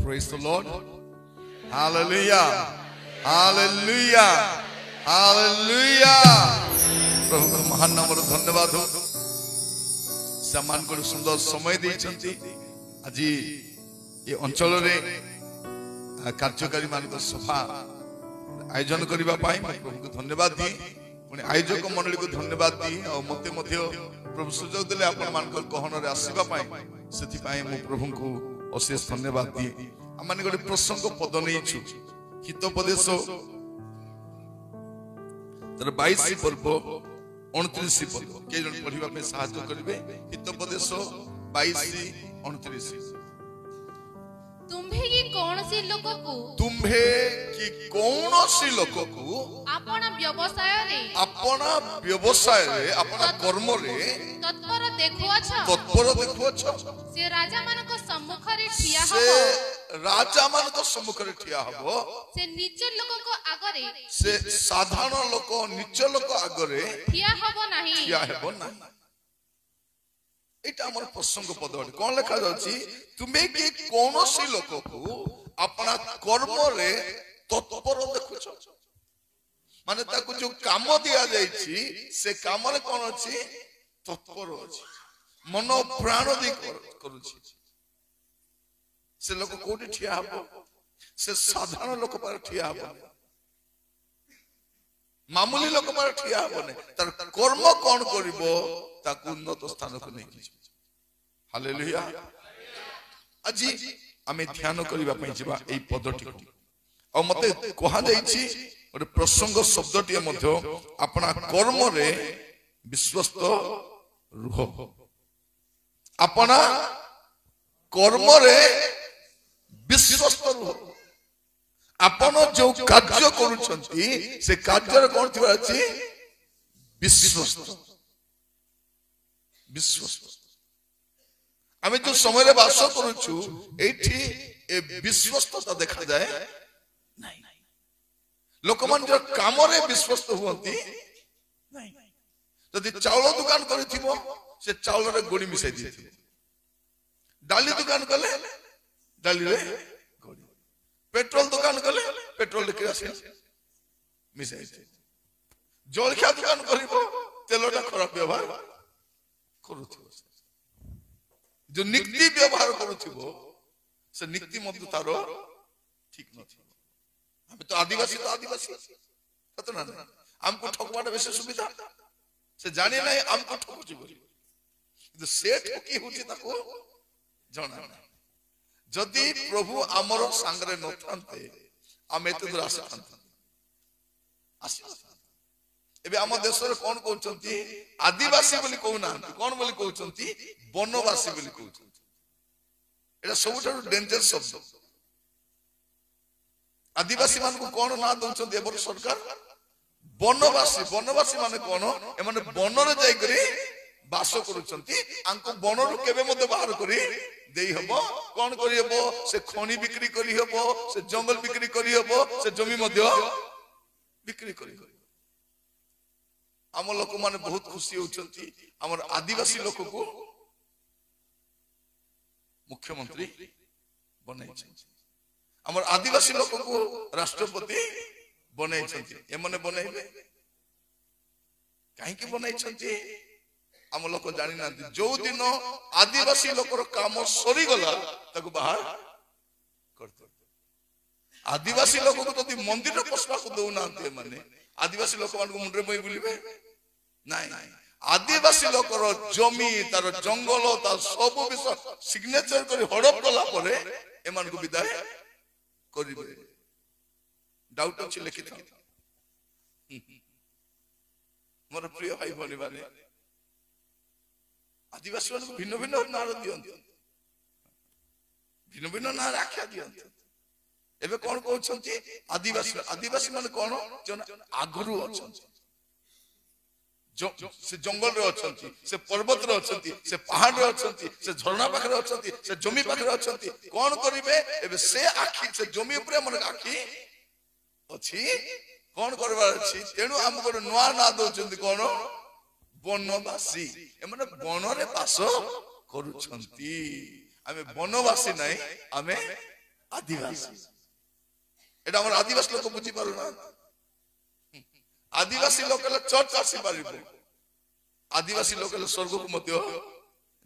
Praise the Lord. Hallelujah. Hallelujah. Hallelujah. प्रभु को महान नाम धन्यवाद हो सामान को सुंदर समय देइछंती आज ये अंचल रे कार्यकारी मान को सभा आयोजन करबा पाई प्रभु को धन्यवाद दी पुणी आयोजक मंडली को धन्यवाद दी और मते मध्य प्रभु सुजोग देले आपण मान को कहन रे आसीबा पाई सेति पाई मु प्रभु को अशेष धन्यवाद दी आमाने गोटे प्रसंग पद नेइछु हितोपदेश तर 22 पर्व 29 पद के जन पढ़िबा में सहायता करिवे हितोपदेश 22 29 तुम्भे की कौनसी लोक को अपना व्यवसाय रे अपना कर्म रे तत्पर देखुअछ से राजा मान को सम्मुख रे ठिया हबो से नीच लोक को आगरे से साधारण लोक नीच लोक आगरे ठिया हबो नाही एटा हमर प्रसंग पद कोन लिखा जाछि तुमे के कोनोसी लोक को अपना कर्म रे तत्पर देखुछ माने ताको जो काम दिया जाइछि से काम रे कोन अछि तत्पर अछि मन प्राण दे करूछि से लोक कोठी ठिया हबो से साधारण लोक पर ठिया हबो मामूली लोक पर ठिया हबो ने तार कर्म कोन करिवो ताकू उन्नत स्थान को नहीं हालेलुया आज आमे ध्यान करबा पई जिबा एई पदटी को और मते कहा जाईछि ओटे प्रसंग शब्दटी मध्य अपना कर्म रे विश्वस्त रुह अपना कर्म रे विश्वस्त रुह आपण जो कार्य करूछंती से कार्य रे कोन थिबा अछि विश्वस्त विश्वस्त आमे जो समय रे वास करूछु एठी ए विश्वस्तता देखा जाए नहीं लोकमान जो काम रे विश्वस्त हुअंती नहीं जदि चावल दुकान करिथिबो से चावल रे गोड़ी मिसाई दिथिबो डाली दुकान कले डाली रे गोड़ी पेट्रोल दुकान कले पेट्रोल रे किरासिन मिसाई दिथिबो जलखिया दुकान करिबो तेलटा खराब व्यवहार करूथिबो जो निक्ति व्यवहार करूथिबो से निक्ति मध्य तारो ठीक नथिबो हम तो आदिवासी सत ना हमको ठकवाटा बेसी सुविधा से जाने नहीं हमको ठकुची बोली किंतु से ठकी होची ताको जणा जदि प्रभु हमर संगरे नथांते हम एते दूर आसी एबे हम देश रे कोन कहउचंती आदिवासी बोली कहउना कोन बोली कहउचंती वनवासी बोली कहउचंती एटा सबुठारु डेंजर शब्द आदिवासी मान को कोन ना दउचंती एबर सरकार वनवासी वनवासी माने कोन ए माने वन रे जाई करी वास करूचंती आंको वन रु केबे मते बाहर करी देई हबो कोन करी हबो से खणी बिक्री करी हबो से जंगल बिक्री करी हबो से जमी मध्य बिक्री करी हम लोक माने बहुत खुशी होचंती हमर आदिवासी लोक को मुख्यमंत्री बनाई छथि हमर आदिवासी लोक को राष्ट्रपति बनाई छथि एमने बनाइबे काहे के बनाई छथि हम लोक जानि ना जो दिन आदिवासी लोकर काम सरी गला ताको बाहर करते आदिवासी लोक को जदि मंदिर पसवा को दउ नाते माने आदिवासी लोक मान को मुंडरे बई बुलिबे नहीं आदिवासी लोकर जमी तार जंगल तार सब विषय सिग्नेचर करी हड़प कला परे एमान को विदाय करिबे डाउट अछि लिखि दे मोर प्रिय भाई भनी माने आदिवासी मान को भिन्न भिन्न नाम दियन भिन्न भिन्न नाम राख्या दियन एबे कोन कहउछंती आदिवासी आदिवासी माने कोन जन आगरु अछंती से जंगल रे अछंती से पर्वत रे अछंती से पहाड़ रे अछंती से झरना पाखरे अछंती से जमी पाखरे अछंती कोन करिवे एबे से आखी से जमी ऊपर मन आखी अछि कोन करबार अछि तेनु हम को नवा ना दोचंती कोन वनवासी ए माने वन रे वास करूछंती हमें वनवासी नहीं हमें आदिवासी एटा हमर आदिवासी लोक बुझी पारु ना आदिवासी लोक चर्च आसी पारिबो आदिवासी लोक स्वर्ग को मध्य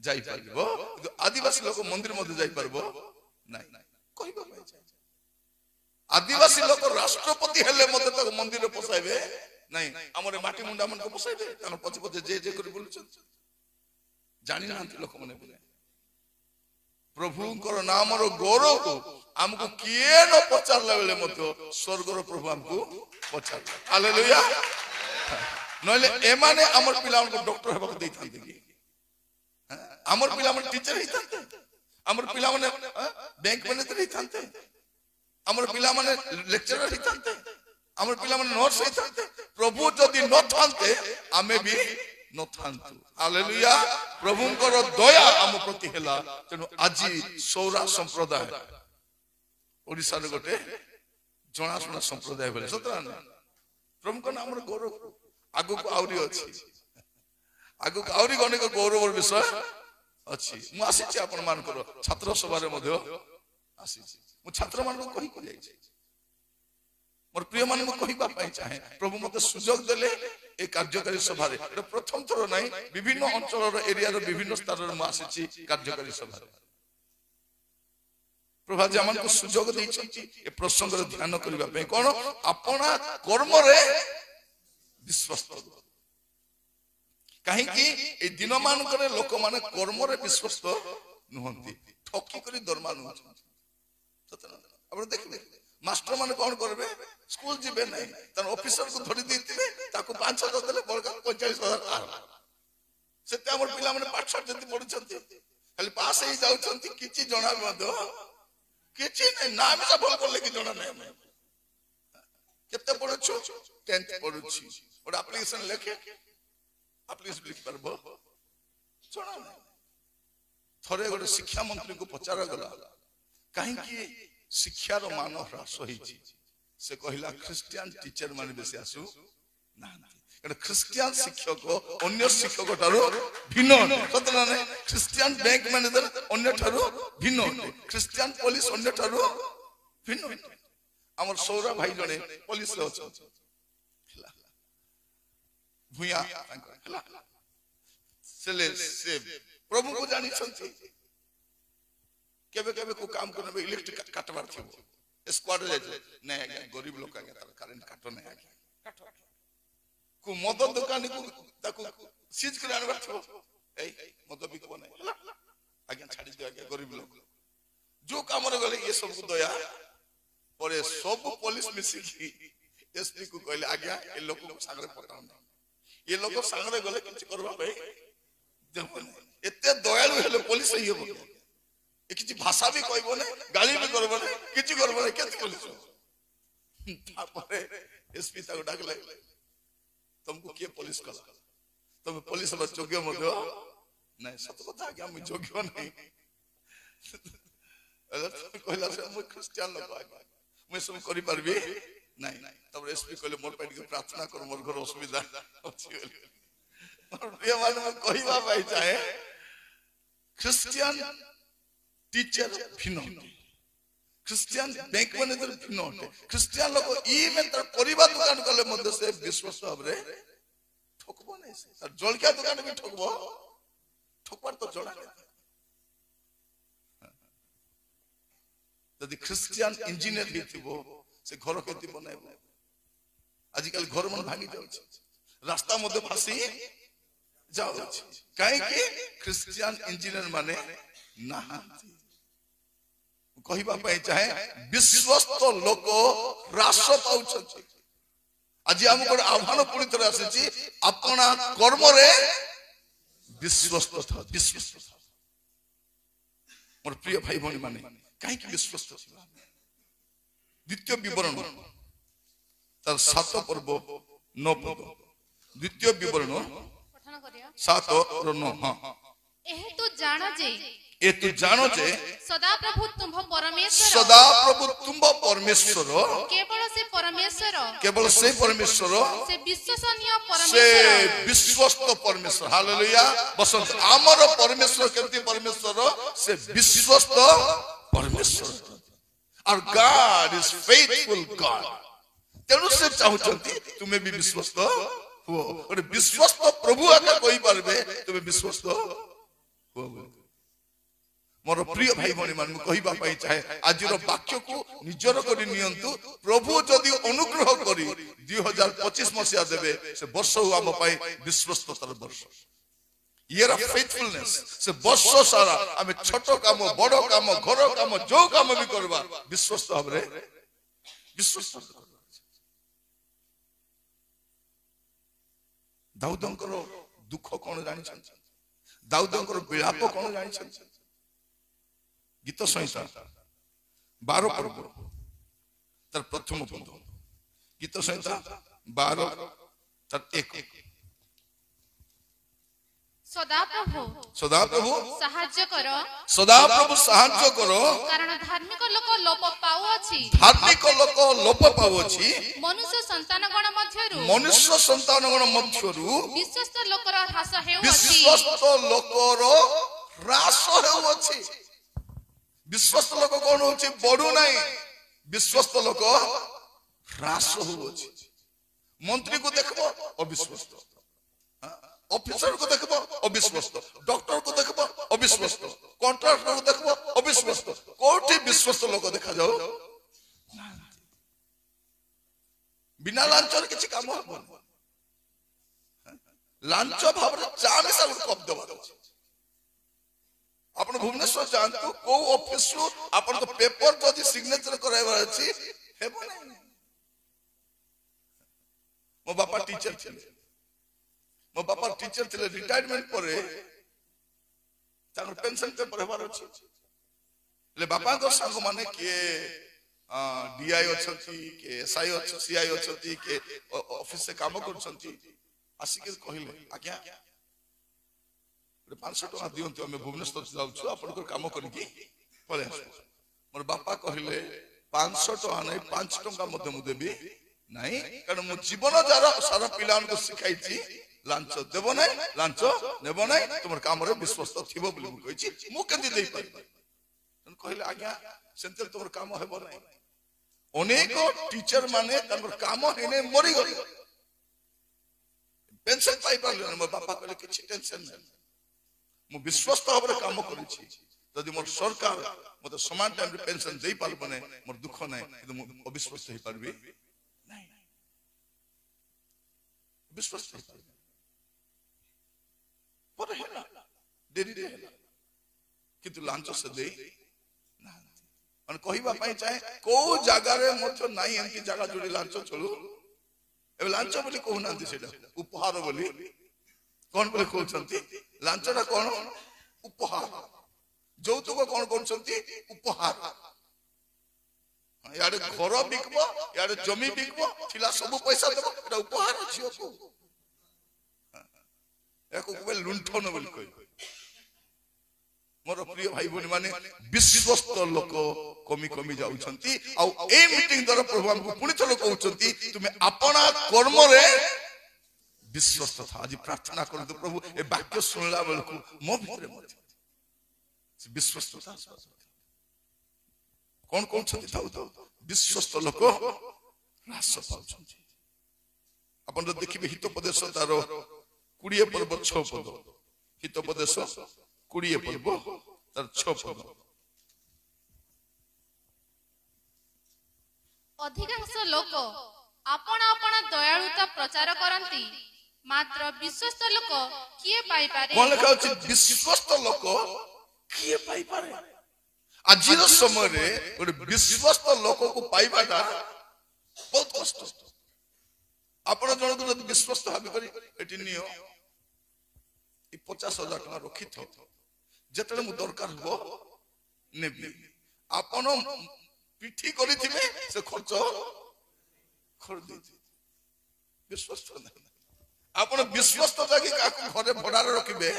जाई पारिबो आदिवासी लोक मंदिर मध्य जाई पारबो नाही कहबो आदिवासी लोक राष्ट्रपति हेले मते तो मंदिर पसाइबे नाही हमरे माटी मुंडा मन को पसाइबे तन पछ पछ जे करी बोलुछ जानि ना लोक मने बोले प्रभुंकर नामर गौरव को हमको किए न पचारला बेले मते स्वर्गर प्रभु हमको पचार हालेलुया नले एमाने हमर पिला को डॉक्टर हेबा देई थांते कि हमर पिला मन टीचर ही थांते हमर पिला मन बैंक मैनेजर ही थांते हमर पिला मन लेक्चरर ही थांते हमर पिला मन नर्स ही थांते प्रभु जदी न थांते आमे भी न थांतु हालेलुया प्रभुंकर दया हम प्रति हेला तेनु आजी सौरा संप्रदाय ओडिसा रे गोटे जणाशुना संप्रदाय बेले सतरा प्रभु को नाम गौरव आगु को आउरी अछि आगु को आउरी अनेक गौरव विषय अछि मु आसी आपण मान कर छात्र सभा रे मध्य आसी मु छात्र मान को कहि को जाई मोर प्रिय मान को कहिबा पाई चाहे प्रभु मते सुयोग देले ए कार्यकारी सभा रे प्रथम थरो नाही विभिन्न अंचल रो एरिया रो विभिन्न स्तर रे मु आसी कार्यकारी सभा रे प्रभु जमन को सुयोग दै छथि ए प्रसंग रे ध्यान करबा पे कोन अपना कर्म रे विश्वस्त काहे कि ए दिन मान करे लोक माने कर्म रे विश्वस्त नहंती ठकी करी दरमा न सतना अब देखले मास्टर माने कोन करबे स्कूल जिबे नै तन ऑफिसर को धरि दिथिबे ताको 5,000 देले बळका 45,000 आ सेते हमर पिला माने पाठ साठ जति पढुछंती खाली पास हे जाउछंती किछि जणा मद किछि नै नाम सब बोल बोल कि जणा नै हम केते पढुछु 10th पढुछि और एप्लीकेशन लेखे एप्लीकेशन लिख परबो जणा नै थरे गोटे शिक्षा मंत्री को पचारा गला काहे कि शिक्षार मान ह्रास होइछि से कहिला क्रिश्चियन टीचर माने बेसी आसु ना कारण क्रिश्चियन शिक्षक अन्य शिक्षक थारो भिन्न सतना नै क्रिश्चियन बैंक मैनेजर अन्य थारो भिन्न क्रिश्चियन पुलिस अन्य थारो भिन्न हमर सौरा भाई जने पुलिस रे अछि भुया हला से प्रभु को जानि छथि केबे केबे को काम करबे इलेक्ट्रिक काटबार थिबो स्क्वाड जाय नै गरीब लोक के करंट काटो नै काटो को मद दुकानी को ताको सीज कर आनबार थिबो ए मद बिकबो नै आज्ञा छाडी दे आज्ञा गरीब लोक जो काम रे गले ये सब को दया परे सब पुलिस मिसी की एसपी को कहले आज्ञा ए लोक को संगरे पटाउ नै ये लोक संगरे गले किछ करबा भाई देखो एते दयालु हेले पुलिस ही हो किछि भाषा भी कहबो नै गाली भी करबो नै किछि करबो नै केत पुलिस तापरे एसपी ताको डाकले तुमको के पुलिस कला तुम पुलिस ब जोग्य मध्य नै सत कथा कि हम जोग्य नै कहला से हम क्रिश्चियन लोक मैं सब करि परबी नै तब एसपी कहले मोर पे प्रार्थना कर मोर घर असुविधा अछि ये मान में कहबा भाई चाहे क्रिश्चियन टीचर भिन्न क्रिश्चियन बैंक मैनेजर भिन्न क्रिश्चियन लोक इवन तर परिवार दुकान कले मध्य से विश्वास भाबरे ठकबो नै और जलकिया दुकान भी ठकबो ठकबार तो जणा नै यदि क्रिश्चियन इंजीनियर लिथिबो से घर केति बनाइबो आजिकल घर मन भांगी जाउ रास्ता मध्य फासी जाउ काहे कि क्रिश्चियन इंजीनियर माने ना कहिबा पाई चाहे विश्वस्त लोक ह्रास पाउछथि आज हम को आह्वान पुरी तरह आसी अपना कर्म रे विश्वस्त था विश्वस्त मोर प्रिय भाई भनी माने काहे कि विश्वस्त द्वितीय विवरण तार 7 पर्व 9 पर्व द्वितीय विवरण पठन करिया 7 और 9 हां एहे तो जानो जे ए तू जानो जे सदा प्रभु तुम परमेश्वर केवल से परमेश्वर से विश्वसनीय से परमेश्वर विश्वस्त परमेश्वर हालेलुया बसंत आमर परमेश्वर केमती परमेश्वर से विश्वस्त परमेश्वर Our God is faithful God. तेणु से चाहते तुम्हें भी विश्वस्त हो और विश्वस्त प्रभु आका कोई पारबे तुम्हें विश्वस्त हो मोर प्रिय भाई भणी मान कहबा पई चाहे आजिर वाक्य को निजर करी नियंतु प्रभु जदि अनुग्रह करी 2025 मसिया देबे से वर्ष हम पई विश्वस्ततार वर्ष ईयर ऑफ फेथफुलनेस से वर्ष सारा हम छोट काम बड़ काम घर काम जो काम भी करबा विश्वस्त हमरे विश्वस्त दाऊदंकर दुख कौन जानी दाऊदंकर विलाप कौन जानी गीत संहिता 12 पर्व तार प्रथम पद गीत संहिता 12 तार 1 सदाप्रभु साहाय्य करो सदाप्रभु साहाय्य करो कारण धार्मिक लोक लोप पाउअछि मनुष्य संतान गण मध्यरु विश्वस्त लोकर ह्रास हेउअछि विश्वस्त लोक कौन होछि बडू नाही विश्वस्त लोक ह्रास होउछि मंत्री को देखबो अविश्वस्त ऑफिसर को देखबो अविश्वस्त डॉक्टर को देखबो अविश्वस्त कॉन्ट्रैक्टर को देखबो अविश्वस्त कोठी विश्वस्त लोक देखा जाओ बिना लांचर किछि काम हबो लांच भाबरे चामे सब कब दबा आपण भुवनेश्वर जानतु को ऑफिस रु आपण को पेपर जदि सिग्नेचर कराइबा अछि हेबो नै मो बापा टीचर थिले मो बापा टीचर थिले रिटायरमेंट परे ताकर पेंशन पेपर हेबार अछि ले बापा को संग माने के डीआई अछंती के एसआई अछ सीआई अछंती के ऑफिस से काम करछंती आसी के कहिले आज्ञा 500 टका दियंतु हमें भुवनेश्वर जाउछु आपन काम करके पळे मोर बापा कहिले 500 टका नै 5 टका मते मु देबी नाही कारण मु जीवन जारा सारा पिलान को सिखाइछि लांच देबो नै लांच नेबो नै तुमर काम रे विश्वस्त थिबो बोली मु कहिछि मु केंति देई पारि तन कहिले आज्ञा सेंतर तुमर काम हेबो नै अनेक टीचर माने तमर काम हेने मरि गले पेंशन पाइ पाले मोर बापा कहले किछि टेंशन नै मु विश्वस्त भाବରେ काम करिछि जदि मोर सरकार मते समान टाइम रे पेंशन देई पारबो नै मोर दुख नै किंतु मु अविश्वस्त होई पारबी नै विश्वस्त होई पारबी पर हेला देरी रे हेला किंतु लांच से देई ना मन कहिबा पई चाहे को जागा रे मते नाही एंती जागा जोडी लांच चलू ए लांच बोली कहू नांती सेटा उपहार बोली कौन बोले कहउछंती लांचटा कौन उपहार যৌতুক कौन कहउछंती उपहार याडे घर बिकबो याडे जमी बिकबो थिला सब पैसा देबो एटा उपहार छियो को एको को लुंठन बोली कहि मोर प्रिय भाई बहन माने विश्वस्त लोक कमी कमी जाउछंती आ ए मीटिंग द्वारा प्रभु हमको पुनि थलो कहउछंती तुमे अपना कर्म रे विश्वस्त था आज प्रार्थना करते प्रभु ए वाक्य सुनला बेलकु मो भितरे मत विश्वस्त था कौन कौन छथि थाउ तो विश्वस्त लोक ह्रास पाउछंती अपन तो देखिबे हितोपदेश तारो 20 पर्व 6 पद हितोपदेश 20 पर्व तार 6 पद अधिकांश लोक आपण आपण दयालुता प्रचार करंती मात्र विश्वस्त लोक किए पाई पारे कोन लिखा अछि विश्वस्त लोक किए पाई पारे आजिर समय रे ओरे विश्वस्त लोक को पाइबाटा बहुत कष्ट आपण जण को विश्वस्त भाबी करी एटी नियो ई 50,000 टका रखि थो जेतले मु दरकार हो नेबी आपण पिठी करिथिबे से खर्च कर देथि विश्वस्त नहीं आपण विश्वस्त जाकी काकू घरे भडा रे रखिबे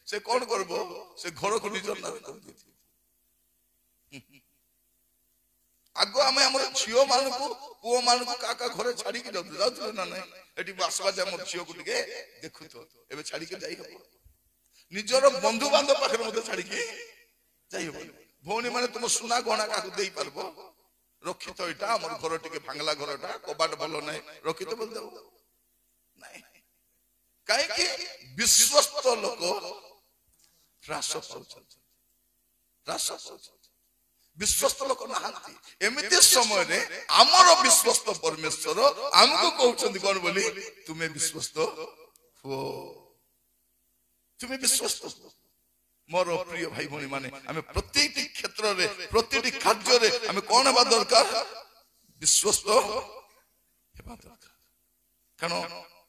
से कोन करबो से घर को निजर ना कर देथि आगो आमे हमर छियो मान को पुओ मान को काका घरे छाड़ी के जाउ ना नहीं एटी बासवा जे हमर छियो को टिके देखु तो एबे छाड़ी के जाई हबो निजर बंधु बांधव पाखरे मते छाड़ी के जाई हबो भौनी माने तुम सुना गहना काकू देई पारबो ରଖିତ ଏଇଟା ଆମର ଘର ଟିକେ ଭାଙ୍ଗଲା ଘରଟା କବାଟ ଭଲ ନାହିଁ ରଖିତ ବୋଲି ଦେବ ନାଇଁ କାହିଁକି ବିଶ୍ୱସ୍ତ ଲୋକ ହ୍ରାସ ପାଉଛନ୍ତି ବିଶ୍ୱସ୍ତ ଲୋକ ନାହାନ୍ତି ଏମିତି ସମୟରେ ଆମର ବିଶ୍ୱସ୍ତ ପରମେଶ୍ୱର ଆମକୁ କହୁଛନ୍ତି କଣ ବୋଲି ତୁମେ ବିଶ୍ୱସ୍ତ ହୁଅ ତୁମେ ବିଶ୍ୱସ୍ତ ମୋର ପ୍ରିୟ ଭାଇ ଭଉଣୀ ମାନେ ଆମେ ପ୍ରତିଟି କ୍ଷେତ୍ରରେ ପ୍ରତିଟି କାର୍ଯ୍ୟରେ ଆମେ କଣ ହେବା ଦରକାର ବିଶ୍ୱସ୍ତ ହେବା ଦରକାର କାରଣ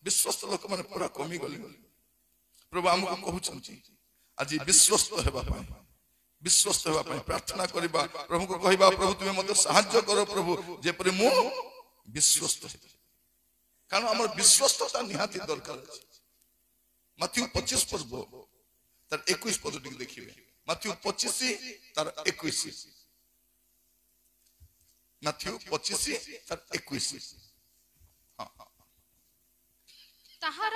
ବିଶ୍ୱସ୍ତ ଲୋକମାନେ ପୁରା କମିଗଲେ ପ୍ରଭୁ ଆମକୁ କହୁଛନ୍ତି ଆଜି ବିଶ୍ୱସ୍ତ ହେବା ପାଇଁ ପ୍ରାର୍ଥନା କରିବା ପ୍ରଭୁଙ୍କୁ କହିବା ପ୍ରଭୁ ତୁମେ ମୋତେ ସାହାଯ୍ୟ କର ପ୍ରଭୁ ଯେପରି ମୁଁ ବିଶ୍ୱସ୍ତ ହେବି କାରଣ ଆମର ବିଶ୍ୱସ୍ତତା ନିହାତି ଦରକାର ଅଛି ମାଥ୍ୟୁ 25 ପର୍ବ ତାର 21 ପଦ ଟିକେ ଦେଖିବେ ମାଥ୍ୟୁ 25 ତାର 21 ମାଥ୍ୟୁ 25 ତାର 21 ତାହାର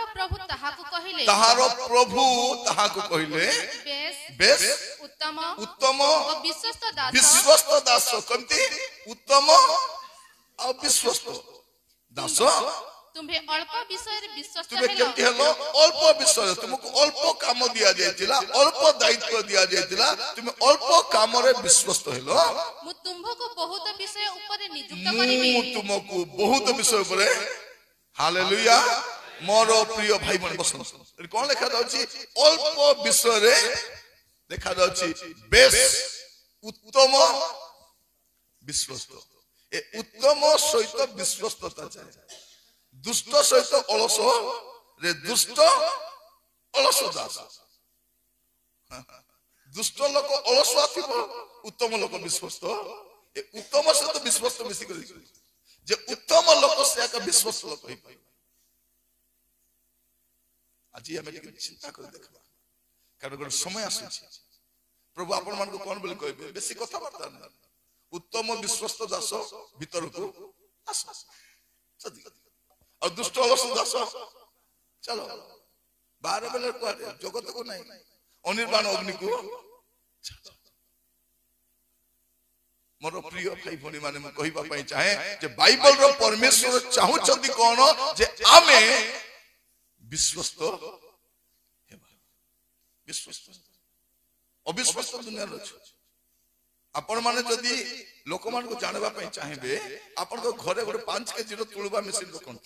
ପ୍ରଭୁ ତାହାକୁ କହିଲେ ବେଶ ଉତ୍ତମ ଓ ବିଶ୍ୱସ୍ତ ଦାସ କେମିତି ଉତ୍ତମ ଆଉ ବିଶ୍ୱସ୍ତ ଦାସ ତୁମେ ଅଳ୍ପ ବିଷୟରେ ବିଶ୍ୱସ୍ତ ତୁମେ କେମିତି ହେଲ ଅଳ୍ପ ବିଷୟ ତୁମକୁ ଅଳ୍ପ କାମ ଦିଆଯାଇଥିଲା ଅଳ୍ପ ଦାୟିତ୍ୱ ଦିଆଯାଇଥିଲା ତୁମେ ଅଳ୍ପ କାମରେ ବିଶ୍ୱସ୍ତ ହେଲ ମୁଁ ତୁମକୁ ବହୁତ ବିଷୟ ଉପରେ ନିଯୁକ୍ତ କରିବି ତୁମକୁ ବହୁତ ବିଷୟ ଉପରେ ହାଲେଲୁୟା ମୋର ପ୍ରିୟ ଭାଇ ଭଉଣୀ ବସନ୍ତୁ କଣ ଲେଖା ଯାଉଛି ଅଳ୍ପ ବିଷୟରେ ଲେଖା ଯାଉଛି ବେଶ ଉତ୍ତମ ବିଶ୍ୱସ୍ତ ଏ ଉତ୍ତମ ସହିତ ବିଶ୍ୱସ୍ତତା ଯାଏ ଦୁଷ୍ଟ ସହିତ ଅଳସ ରେ ଦୁଷ୍ଟ ଅଳସ ଦାସ ଦୁଷ୍ଟ ଲୋକ ଅଳସୁଆ ଥିବ ଉତ୍ତମ ଲୋକ ବିଶ୍ୱସ୍ତ ଏ ଉତ୍ତମ ସହିତ ବିଶ୍ୱସ୍ତ ମିଶିକରି ଯେ ଉତ୍ତମ ଲୋକ ସେ ଏକ ବିଶ୍ୱସ୍ତ ଲୋକ ହେଇପାରିବ ଆଜି ଆମେ ଟିକେ ଚିନ୍ତା କରି ଦେଖିବା କାରଣ ଗୋଟେ ସମୟ ଆସୁଛି ପ୍ରଭୁ ଆପଣ ମାନଙ୍କୁ କଣ ବୋଲି କହିବେ ବେଶୀ କଥାବାର୍ତ୍ତା ନାହିଁ ଉତ୍ତମ ବିଶ୍ୱସ୍ତ ଦାସ ଭିତରକୁ ଆସ और दुष्ट दास चलो 12 बेले कुआरे जगत को नहीं अनिर्बाण अग्नि को मोर प्रिय भाई भनी माने मैं कहिबा पई चाहे जे बाइबल रो परमेश्वर चाहुचंती कोन जे आमे विश्वस्त हेबा विश्वस्त अविश्वस्त दुनिया रो आपण माने जदी लोक मान को जानबा पई चाहेबे आपण को घरे गोटे 5 केजी रो तुळबा मशीन रखन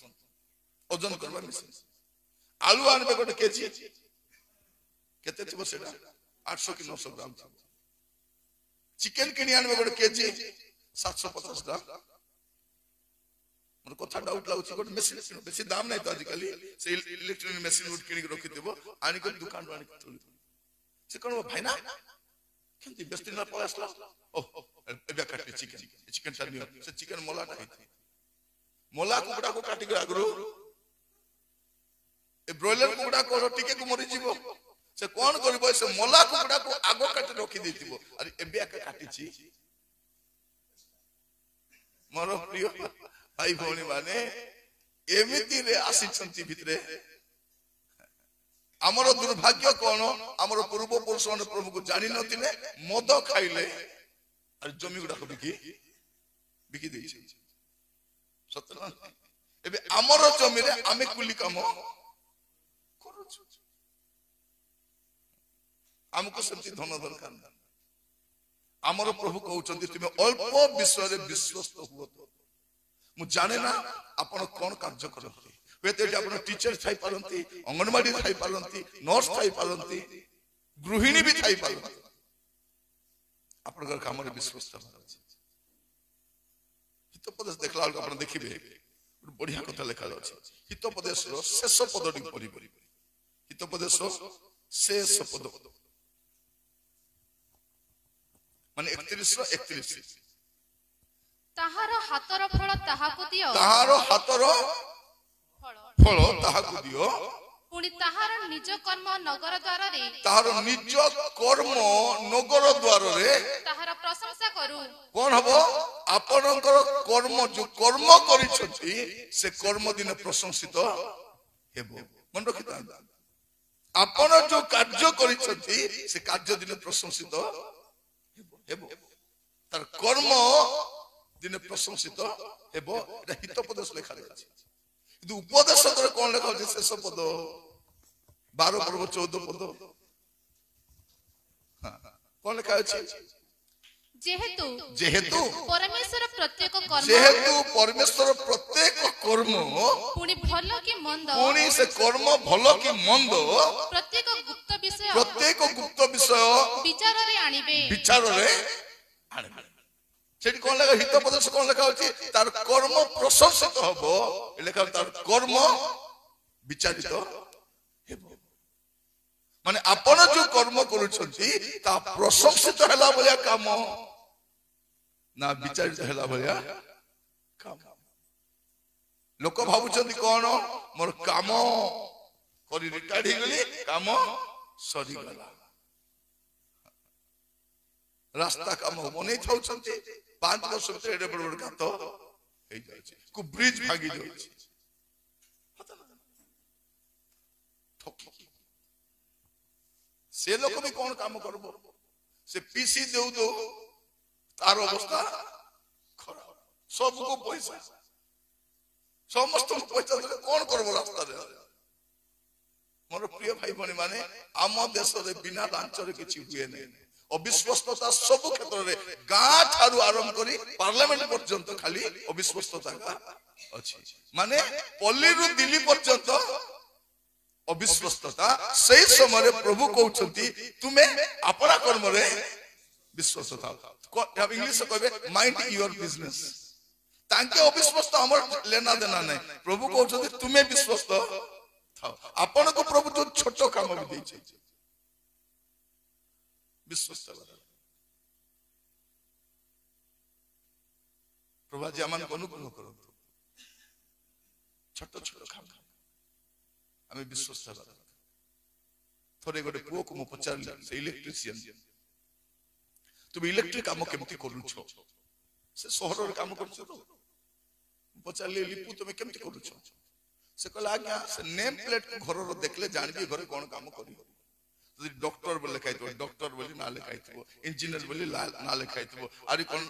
ओजन करबा मशीन आलू आनबे गोटे केजी केते थिबो सेटा 800 कि 900 ग्राम थिबो चिकन किनी आनबे गोटे केजी 750 ग्राम मोर कथा डाउट लागुची गोटे मशीन बेसी दाम नै तो आज काली से इलेक्ट्रॉनिक मशीन उठ किनी रखि देबो आनी को दुकान आनी तुली से कोन भाई ना केंती बेस्टिना पळासला ओ एबे काटी चिकन टानियो से चिकन मोला टा हेती मोला कुकड़ा को काटी के आगरो ए ब्रॉयलर कुकड़ा को टिके को मरि जीवो से कोन करबो से मोला कुकड़ा को आगो काटी रखि देतिबो अरे एबे काटी छी मोर प्रिय भाई भौणी माने एमिति रे आसीचंती भितरे आमर दुर्भाग्य कौन आमर पूर्व पुरुष मैंने प्रभु को जानी नथिले मद खाइले और जमी गुडा को बिकी दे सत्य ना एबे आमर जमी रे आमे कुली काम करूछु हमको सेमति धन दरकार आमर प्रभु कहउचंती तुमे अल्प विषय रे विश्वस्त हुओ मु जाने ना आपण कोन कार्य करते आपण टीचर थाई पारंती अंगनवाड़ी थाई पारंती नर्स थाई पारंती गृहिणी भी थाई पारंती आपण काम रे विश्वास हितोपदेश देखला आपण देखिबे बढ़िया कथा लिखा अछि हितोपदेश रो शेष पदटी पढि हितोपदेश रो शेष पद माने 31 रो 31 ताहार हातर फल ताहाकु दियो ताहार हातर फल ताहाकु दियो पुनी ताहार निज कर्म नगर द्वार रे ताहार निज कर्म नगर द्वार रे ताहार प्रशंसा करू कोन हबो आपनकर कर्म जो कर्म करिसथि से कर्म दिन प्रशंसित हेबो मन रखिता आपण जो कार्य करिसथि से कार्य दिन प्रशंसित हेबो तार कर्म ଦିନେ ପ୍ରଶଂସିତ ହେବ। ଏଟା ହିତୋପଦେଶ ଲେଖା ଅଛି। କିନ୍ତୁ ଉପଦେଶ କଣ ଲେଖା ଅଛି? ଶେଷ ପଦ 12 ପର୍ବ 14 ପଦ କଣ ଲେଖା ଅଛି? ଯେହେତୁ ପରମେଶ୍ୱର ପ୍ରତ୍ୟେକ କର୍ମ ପୁଣି ଭଲ କି ମନ୍ଦ, ପୁଣି ସେ କର୍ମ ଭଲ କି ମନ୍ଦ ପ୍ରତ୍ୟେକ ଗୁପ୍ତ ବିଷୟ ବିଚାରରେ ଆଣିବେ। ସେଠି କଣ ଲେଖା? ହିତୋପଦେଶ କଣ ଲେଖା ଅଛି? ତାର କର୍ମ ପ୍ରଶଂସିତ ହବ। ଲେଖା ତାର କର୍ମ ବିଚାରିତ ହେବ। ମାନେ ଆପଣ ଯୋଉ କର୍ମ କରୁଛନ୍ତି ତା ପ୍ରଶଂସିତ ହେଲା ଭଳିଆ କାମ ନା ବିଚାରିତ ହେଲା ଭଳିଆ କାମ? ଲୋକ ଭାବୁଛନ୍ତି କଣ, ମୋର କାମ କରି ରିଟାୟାର୍ଡ ହେଇଗଲି, କାମ ସରିଗଲା। ରାସ୍ତା କାମ ବନେଇ ଥାଉଛନ୍ତି, 5 ବର୍ଷ ଭିତରେ ଏଡେ ବଡ ବଡ ଗାତ ହେଇଯାଉଛି, ବ୍ରିଜ ଭାଙ୍ଗି ଯାଉଛି। ସେ ଲୋକ ବି କଣ କାମ କରିବ? ସେ ପିସି ଦେଉ ତାର ଅବସ୍ଥା ଖରାପ। ସବୁକୁ ପଇସା, ସମସ୍ତଙ୍କୁ ପଇସା ଦେଲେ କଣ କରିବ ରାସ୍ତାରେ? ମୋର ପ୍ରିୟ ଭାଇ ଭଉଣୀ ମାନେ, ଆମ ଦେଶରେ ବିନା ଲାଞ୍ଚରେ କିଛି ହୁଏ ନାହିଁ। ଅବିଶ୍ଵସ୍ତତା ସବୁ କ୍ଷେତ୍ରରେ, ଗାଁ ଠାରୁ ଆରମ୍ଭ କରି ପାର୍ଲାମେଣ୍ଟ ପର୍ଯ୍ୟନ୍ତ ଖାଲି ଅବିଶ୍ଵସ୍ତତା ଅଛି। ମାନେ ପଲ୍ଲୀରୁ ଦିଲ୍ଲୀ ପର୍ଯ୍ୟନ୍ତ ଅବିଶ୍ଵସ୍ତତା। ସେଇ ସମୟରେ ପ୍ରଭୁ କହୁଛନ୍ତି ତୁମେ ଆପଣା କର୍ମରେ ବିଶ୍ୱାସ ଥାଅ। ଇଂଲିଶ କହିବେ ମାଇଣ୍ଡ ୟୁର ବିଜନେସ। ତାଙ୍କେ ଅବିଶ୍ଵସ୍ତ, ଆମର ଲେନା ଦେନା ନାହିଁ। ପ୍ରଭୁ କହୁଛନ୍ତି ତୁମେ ବିଶ୍ଵସ୍ତ ଥାଅ। ଆପଣଙ୍କୁ ପ୍ରଭୁ ଯୋଉ ଛୋଟ କାମ ବି ଦେଇଛି, ବିଶ୍ଵସ୍ତ ପ୍ରଭୁ ଆଜି ଆମମାନଙ୍କୁ ଅନୁଗ୍ରହ କରନ୍ତୁ। ଛୋଟ ଛୋଟ କାମ ଆମେ ବିଶ୍ଵସ୍ତ ହେବା ଦରକାର। ଥରେ ଗୋଟେ ପୁଅକୁ ମୁଁ ପଚାରିଲି, ସେ ଇଲେକ୍ଟ୍ରିସିଆନ, ତୁମେ ଇଲେକ୍ଟ୍ରିକ କାମ କେମିତି କରୁଛ? ସେ ସହରରେ କାମ କରୁଛ ତ। ପଚାରିଲି, ଲିପୁ ତୁମେ କେମିତି କରୁଛ? ସେ କହିଲା, ଆଜ୍ଞା ସେ ନେମ୍ ପ୍ଲେଟ କୁ ଘରର ଦେଖିଲେ ଜାଣିବି ଘରେ କଣ କାମ କରିବ। ଯଦି ଡକ୍ଟର ବୋଲି ଲେଖା ହେଇଥିବ, ଡକ୍ଟର ବୋଲି ନାଁ ଲେଖା ହେଇଥିବ, ଇଞ୍ଜିନିୟର ବୋଲି ନାଁ ଲେଖା ହେଇଥିବ, ଆରି କଣ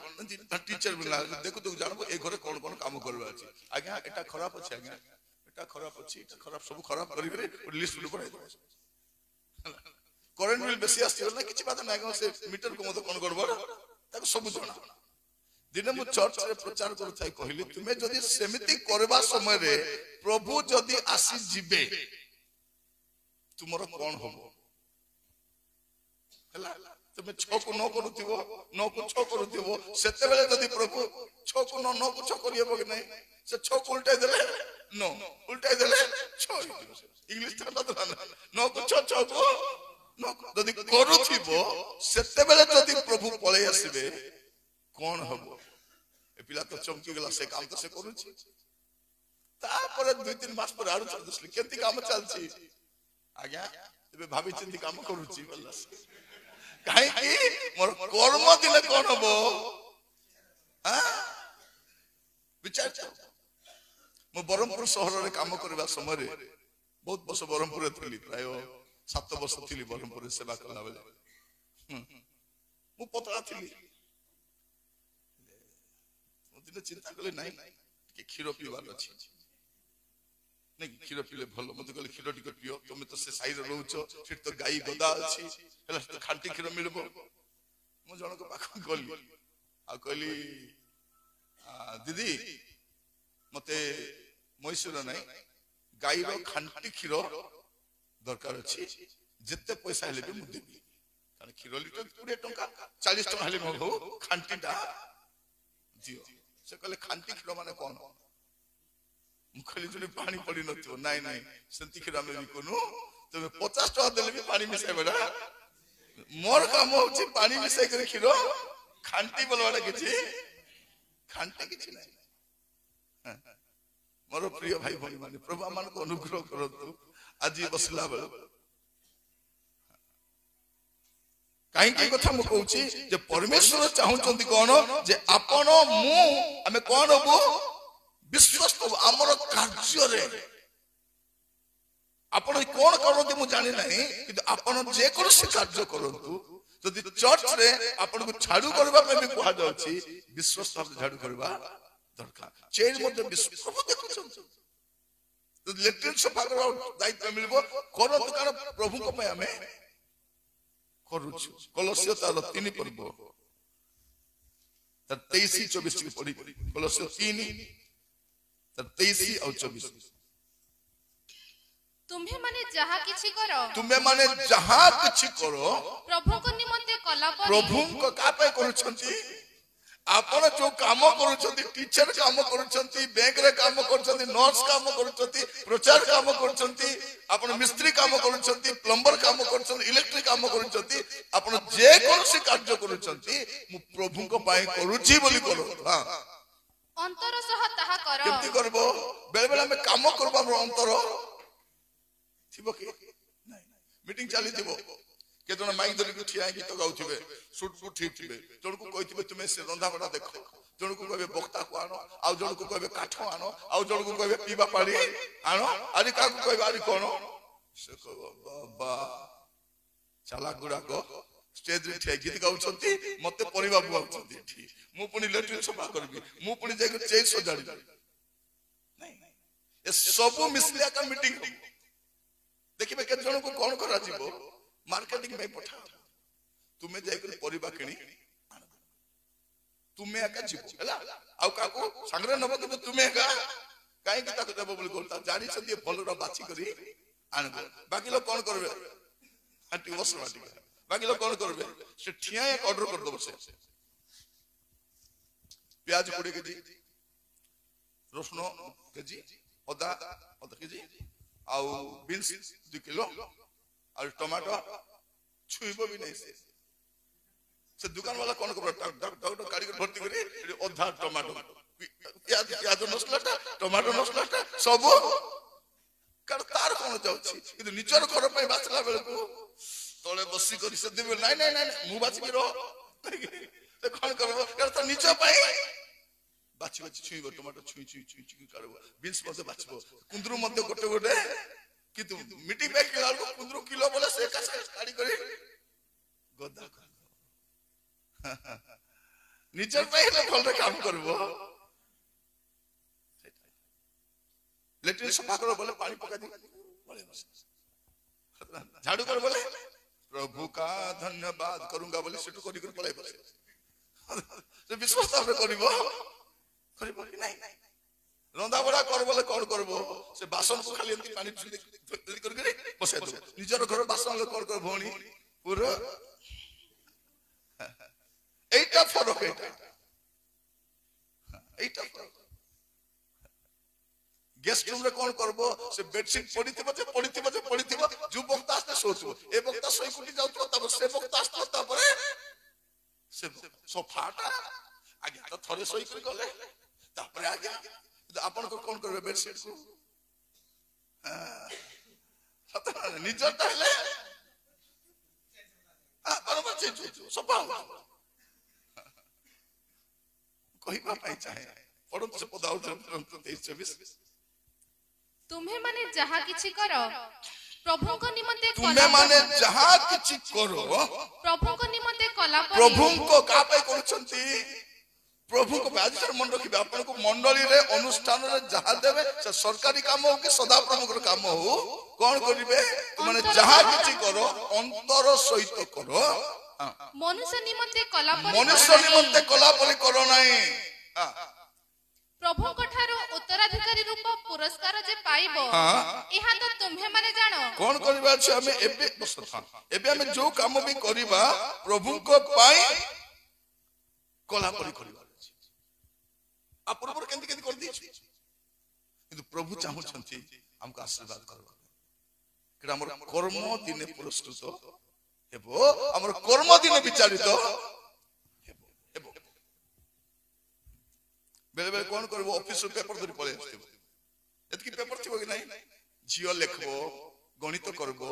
ଟିଚର ବୋଲି ଦେଖୁ ଦେଖୁ ଜାଣିବ ଏ ଘରେ କଣ କଣ କାମ କରିବାର ଅଛି। ଆଜ୍ଞା ଏଟା ଖରାପ ଅଛି, ଆଜ୍ଞା ଏଟା ଖରାପ ଅଛି, ଏଟା ଖରାପ, ସବୁ ଖରାପ କରିକି ଗୋଟେ ଲିଷ୍ଟ ବନେଇ ଦେବ। କରେଣ୍ଟ ବିଲ୍ ବେଶୀ ଆସିଗଲା କିଛି ବାଧା ନାହିଁ, ସେ ମିଟରକୁ ମତେ କଣ ଗଡ଼ବଡ଼ ତାକୁ ସବୁ ଜଣା। ଦିନେ ମୁଁ ଚର୍ଚ୍ଚରେ ପ୍ରଚାର କରୁଥାଏ, କହିଲି ତୁମେ ଯଦି ସେମିତି କରିବା ସମୟରେ ପ୍ରଭୁ ଯଦି ଆସି ଯିବେ ତୁମର କଣ ହବ? ହେଲା, ତୁମେ 6 କୁ 9 କରୁଥିବ, 9 କୁ 6 କରୁଥିବ, ସେତେବେଳେ ଯଦି ପ୍ରଭୁ 6 କୁ 9 କୁ 6 କରିହେବ କି ନାହିଁ? ସେ 6 କୁ ଉଲ୍ଟାଇ ଦେଲେ 9, ଉଲ୍ଟାଇ ଦେଲେ 6 ଇଂଲିଶ 9 କୁ 6, 6 କୁ 9 ଯଦି କରୁଥିବ, ସେତେବେଳେ ଯଦି ପ୍ରଭୁ ପଳେଇ ଆସିବେ କଣ ହବ? ଏ ପିଲା ତ ଚମକି ଗଲା, ସେ କାମ ତ ସେ କରୁଛି। ତାପରେ 2-3 ମାସ ପରେ ଆଡୁ ଛାଡି ଦିଶିଲି, କେମିତି କାମ ଚାଲିଛି? ଆଜ୍ଞା ଏବେ ଭାବି ଚିନ୍ତି କାମ କରୁଛି। କାହିଁକି? ମୋର କର୍ମ ଦିନେ କଣ ହବ ବିଚାର। ମୁଁ ବ୍ରହ୍ମପୁର ସହରରେ କାମ କରିବା ସମୟରେ, ବହୁତ ବର୍ଷ ବ୍ରହ୍ମପୁରରେ ଥିଲି, ପ୍ରାୟ 7 ବର୍ଷ ଥିଲି ବ୍ରହ୍ମପୁରରେ ସେବା କଲା ବେଳେ। ମୁଁ ପତଳା ଥିଲି। ଦିନେ ଚିନ୍ତା କଲି, ନାଇଁ ଟିକେ କ୍ଷୀର ପିଇବାର ଅଛି, ନାଇଁ କ୍ଷୀର ପିଇଲେ ଭଲ। ମତେ କହିଲେ କ୍ଷୀର ଟିକେ ପିଅ, ତମେ ତ ସେ ସାହିରେ ରହୁଛ, ସେଠି ତ ଗାଈ ଗଦା ଅଛି, ହେଲା ସେଠି ଖାଣ୍ଟି କ୍ଷୀର ମିଳିବ। ମୁଁ ଜଣଙ୍କ ପାଖକୁ ଗଲି ଆଉ କହିଲି, ଦିଦି ମତେ ମହୀଶୂର ନାହିଁ, ଗାଈର ଖାଣ୍ଟି କ୍ଷୀର ଦରକାର ଅଛି, ଯେତେ ପଇସା ହେଲେ ବି ମୁଁ ଦେବି। କାରଣ କ୍ଷୀର ଲିଟର 20 ଟଙ୍କା, 40 ଟଙ୍କା ହେଲେ ହଉ, ଖାଣ୍ଟିଟା ଦିଅ। ସେ କହିଲେ ଖାଣ୍ଟି କ୍ଷୀର ମାନେ କଣ? ମୁଁ କହିଲି ଯୋଉଠି ପାଣି ପଡି ନଥିବ। ନାଇଁ ନାଇଁ, ସେମିତି କ୍ଷୀର ଆମେ ବିକୁନୁ, ତମେ 50 ଟଙ୍କା ଦେଲେ ବି ପାଣି ମିଶାଇବେ। ମୋର କାମ ହଉଛି ପାଣି ମିଶାଇକରି କ୍ଷୀର ଖାଣ୍ଟି ବୋଲବାଟା କିଛି ଖାଣ୍ଟି କିଛି ନାହିଁ। ମୋର ପ୍ରିୟ ଭାଇ ଭଉଣୀ ମାନେ, ପ୍ରଭୁ ଆମମାନଙ୍କୁ ଅନୁଗ୍ରହ କରନ୍ତୁ। ଆଜି ବସିଲା ବେଳେ କାହିଁକି କଥା ମୁଁ କହୁଛି ଯେ ପରମେଶ୍ୱର ଚାହୁଁଛନ୍ତି କଣ? ଯେ ଆପଣ ମୁଁ ଆମେ କଣ ହବୁ? ବିଶ୍ୱାସ ହବୁ ଆମର କାର୍ଯ୍ୟରେ। ଆପଣ କଣ କରନ୍ତି ମୁଁ ଜାଣି ନାହିଁ, କିନ୍ତୁ ଆପଣ ଯେକୌଣସି କାର୍ଯ୍ୟ କରନ୍ତୁ, ଯଦି ଚର୍ଚ୍ଚରେ ଆପଣଙ୍କୁ ଝାଡୁ କରିବା ପାଇଁ ବି କୁହାଯାଉଛି ବିଶ୍ୱସ୍ତ ଭାବରେ ଝାଡୁ କରିବା ଦରକାର। ଚେନ୍ ମଧ୍ୟ ପ୍ରଭୁ ଦେଖୁଛନ୍ତି। ଲେଟ୍ରିନ୍ ସଫା କରିବା ଦାୟିତ୍ୱ ମିଳିବ କରନ୍ତୁ, କାରଣ ପ୍ରଭୁଙ୍କ ପାଇଁ ଆମେ କରୁଛୁ। କଲୋସ୍ୟ ତାର 3 ପର୍ବ 23-24 ପଢି କଲୋସ୍ୟ 3:23 ଆଉ 24। ତୁମ୍ଭେ ମାନେ ଯାହା କିଛି କର ପ୍ରଭୁଙ୍କ ନିମନ୍ତେ କଲା ପରି। ପ୍ରଭୁଙ୍କ କା ପାଇଁ କରୁଛନ୍ତି? ଆପଣ ଯୋଉ କାମ କରୁଛନ୍ତି, ଟିଚର କାମ କରୁଛନ୍ତି, ବ୍ୟାଙ୍କରେ କାମ କରୁଛନ୍ତି, ନର୍ସ କାମ କରୁଛନ୍ତି, ପ୍ରଚାର କାମ କରୁଛନ୍ତି, ଆପଣ ମିସ୍ତ୍ରୀ କାମ କରୁଛନ୍ତି, ପ୍ଲମ୍ବର କାମ କରୁଛନ୍ତି, ଇଲେକ୍ଟ୍ରିକ କାମ କରୁଛନ୍ତି, ଆପଣ ଯେ କୌଣସି କାର୍ଯ୍ୟ କରୁଛନ୍ତି ମୁଁ ପ୍ରଭୁଙ୍କ ପାଇଁ କରୁଛି ବୋଲି କରନ୍ତୁ। ଅନ୍ତର ସହ ତାହା କର। କେମିତି କରିବ? ବେଳେ ବେଳେ ଆମେ କାମ କରିବ, ଆମର ଅନ୍ତର ଥିବ କି ନାଇଁ? ମିଟିଂ ଚାଲିଥିବ, କେତେ ଜଣ ମାଇକ ଧରିକି ଠିଆ ହେଇକି ଗୀତ ଗାଉଥିବେ, ସୁଟ ଠିକ ଥିବେ, ଜଣକୁ କହିଥିବେ ତୁମେ ସେ ରନ୍ଧାବଢା ଦେଖ, ଜଣକୁ କହିବେ ବକ୍ତାକୁ ଆଣ, ଆଉ ଜଣକୁ କହିବେ କାଠ ଆଣ, ଆଉ ଜଣକୁ କହିବେ ପିଇବା ପାଣି ଆଣ, ଆଜି କାହାକୁ କହିବେ ଆଜି କଣ? ସେ କହିବ ବାବା ଚାଲାକ ଗୁଡାକ ଷ୍ଟେଜରେ ଠିଆ ଗୀତ ଗାଉଛନ୍ତି, ମତେ ପରିବା ବୁଆଉଛନ୍ତି ଏଠି, ମୁଁ ପୁଣି ଲେଟ୍ରିନ୍ ସଫା କରିବି, ମୁଁ ପୁଣି ଯାଇକି ଚେନ୍ ସଜାଡ଼ିବି। ଏ ସବୁ ମିଶିଲେ ଏକା ମିଟିଂ ହବ। ଦେଖିବେ କେତେ ଜଣକୁ କଣ କରାଯିବ? ମାର୍କେଟିଂ ପାଇଁ ପଠା, ତୁମେ ଯାଇକରି ପରିବା କିଣି ଆଣ, ତୁମେ ଏକା ଯିବ ହେଲା, ଆଉ କାହାକୁ ସାଙ୍ଗରେ ନବ, କିନ୍ତୁ ତୁମେ ଏକା କାହିଁକି ତାକୁ ଦେବ ବୋଲି କହୁତା ଜାଣିଛନ୍ତି ଭଲର ବାଛି କରି ଆଣିବ। ବାକି ଲୋକ କଣ କରିବେ? ବାକି ଲୋକ କଣ କରିବେ? ସେ ଠିଆ ଅର୍ଡର କରିଦବ। ସେ ପିଆଜ 20 କେଜି, ରସୁଣ କେଜି, ଅଦା କେଜି, ଆଉ ବିନ୍ସ 2 କିଲୋ, ଆଉ ଟମାଟୋ ଛୁଇଁବ ବି ନାହିଁ। ସେ ଦୋକାନ ବାଲା କଣ କରିବ? କାଢି ଭର୍ତ୍ତି କରି ଅଧା ଟମାଟୋ, ପିଆଜ ମସଲାଟା, ଟମାଟୋ ମସଲାଟା ସବୁ, କାରଣ ତାର କଣ ଯାଉଛି, କିନ୍ତୁ ନିଜର ଘର ପାଇଁ ବାଛିଲା ବେଳକୁ ତଳେ ବସି କରି ସେ ଦେବେ ନାଇଁ ନାଇଁ ନାଇଁ ମୁଁ ବାଛିବି ରହ। ସେ କଣ କରିବ? କାରଣ ତା ନିଜ ପାଇଁ ବାଛି ବାଛି ଛୁଇଁବ, ଟମାଟୋ ଛୁଇଁ କାଢିବ, ବିନ୍ସ ମଧ୍ୟ ବାଛିବ, କୁନ୍ଦୁରୁ ମଧ୍ୟ ଗୋଟେ ଗୋଟେ, କିନ୍ତୁ ମିଟିଂ ପାଇଁ କିଣା ବେଳକୁ କୁନ୍ଦୁରୁ କିଲୋ ବୋଲେ ସେ କାଢି କରି ଗଦା କରିବ। ନିଜର ପାଇଁ ହେଲେ ଭଲରେ କାମ କରିବ। ଲେଟ୍ରିନ୍ ସଫା କର ବୋଲେ ପାଣି ପକା ଦି, ଝାଡୁ କର ବୋଲେ ପ୍ରଭୁ କା ଧନ୍ୟବାଦ କରୁଙ୍ଗା ବୋଲି ସେଠୁ କରି ପଳେଇ ବସେ। ବିଶ୍ୱାସ ଭାବରେ କରିବ କି ନାଇଁ? ରନ୍ଧାବଢା କର ବୋଲେ କଣ କରିବ? ସେ ବାସନକୁ ଖାଲି ଏମିତି ପାଣି କରିକି ବସାଇ ଦବ। ନିଜର ଘର ବାସନ କଣ କରିବ ଭଉଣୀ? ପୁରା এইটা ফরক, এইটা ফরক। গেস্ট রুম রে কোন করব? সে বেডশিট পড়িଥିବ যে যে বক্তা আসতে শোথিব, এ বক্তা শোই কুটি যাউথিব, তারপর সে বক্তা আসতো, তারপরে সে সোফাটা আগে তো থরে শোই করে গলে, তারপরে আগে আপন কোন করবে? বেডশিট কু নিজরটা হলে সোফা କହିବା ପାଇଁ ଚାହେଁ। ପଢନ୍ତୁ ସେ ପଦ ଆଉ 23-24। ତୁମ୍ଭେ ମାନେ ଯାହା କିଛି କର ପ୍ରଭୁଙ୍କ ନିମନ୍ତେ କଲା ପରି। ପ୍ରଭୁଙ୍କ କା ପାଇଁ କରୁଛନ୍ତି? ପ୍ରଭୁଙ୍କ ପାଇଁ। ଆଜି ମନେ ରଖିବେ, ଆପଣଙ୍କୁ ମଣ୍ଡଳୀରେ ଅନୁଷ୍ଠାନରେ ଯାହା ଦେବେ, ସେ ସରକାରୀ କାମ ହଉ କି ସଦାପ୍ରଭୁଙ୍କର କାମ ହଉ, କଣ କରିବେ? ମାନେ ଯାହା କିଛି କର ଅନ୍ତର ସହିତ କର, ମନୁଷ୍ୟ ନିମନ୍ତେ କଲା ପରି କର ନାହିଁ। ପ୍ରଭୁଙ୍କ ଠାରୁ ଉତ୍ତରାଧିକାରୀ ରୂପ ପୁରସ୍କାର ଯେ ପାଇବ, ଏହା ତ ତୁମ୍ଭେ ମାନେ ଜାଣ। କଣ କରିବା ଅଛି? ଆମେ ଏବେ ଆମେ ଯୋଉ କାମ ବି କରିବା ପ୍ରଭୁଙ୍କ ପାଇଁ କଲା ପରି କରିବା। ପୂର୍ବରୁ କେମିତି କରିଦେଇଛୁ, କିନ୍ତୁ ପ୍ରଭୁ ଚାହୁଁଛନ୍ତି ଆମକୁ ଆଶୀର୍ବାଦ କରିବା। ଆମର କର୍ମ ଦିନେ ପୁରସ୍କୃତ ହେବ, ଆମର କର୍ମ ଦିନେ ବିଚାରିତ ହେବ। ବେଳେ ବେଳେ କଣ କରିବ? ଅଫିସରୁ ପେପର ଧରି ପଳେଇ ଆସିଥିବ, ଏତିକି ପେପର ଥିବ କି ନାହିଁ? ଝିଅ ଲେଖିବ, ଗଣିତ କରିବ,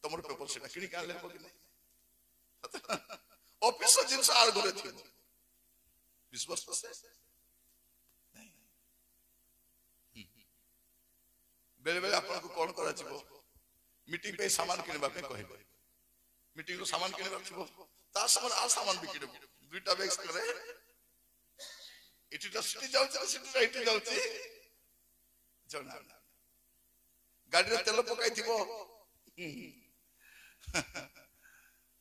ତମର ପେପର ସେଟା କିଣିକି ଆଣିଲେ ହେବ କି ନାହିଁ? ଅଫିସର ଜିନିଷ ଆର ଘରେ ଥିବ, ବିଶ୍ୱାସ ବେଳେ ବେଳେ ଆପଣଙ୍କୁ କଣ କରାଯିବ? ମିଟିଂ ପାଇଁ ସାମାନ କିଣିବା ପାଇଁ କହିବେ, ମିଟିଂ ର ସାମାନ କିଣିବାର ଥିବ ତା ସାମାନ ଆ ସାମାନ ବି କିଣିବ ଦୁଇଟା ବ୍ୟାଗ ସାଙ୍ଗରେ ଏଠିଟା ସିଟି ଯାଉଛି ସିଟିଟା ଏଠି ଯାଉଛି ଜଣା ଗାଡିରେ ତେଲ ପକାଇଥିବ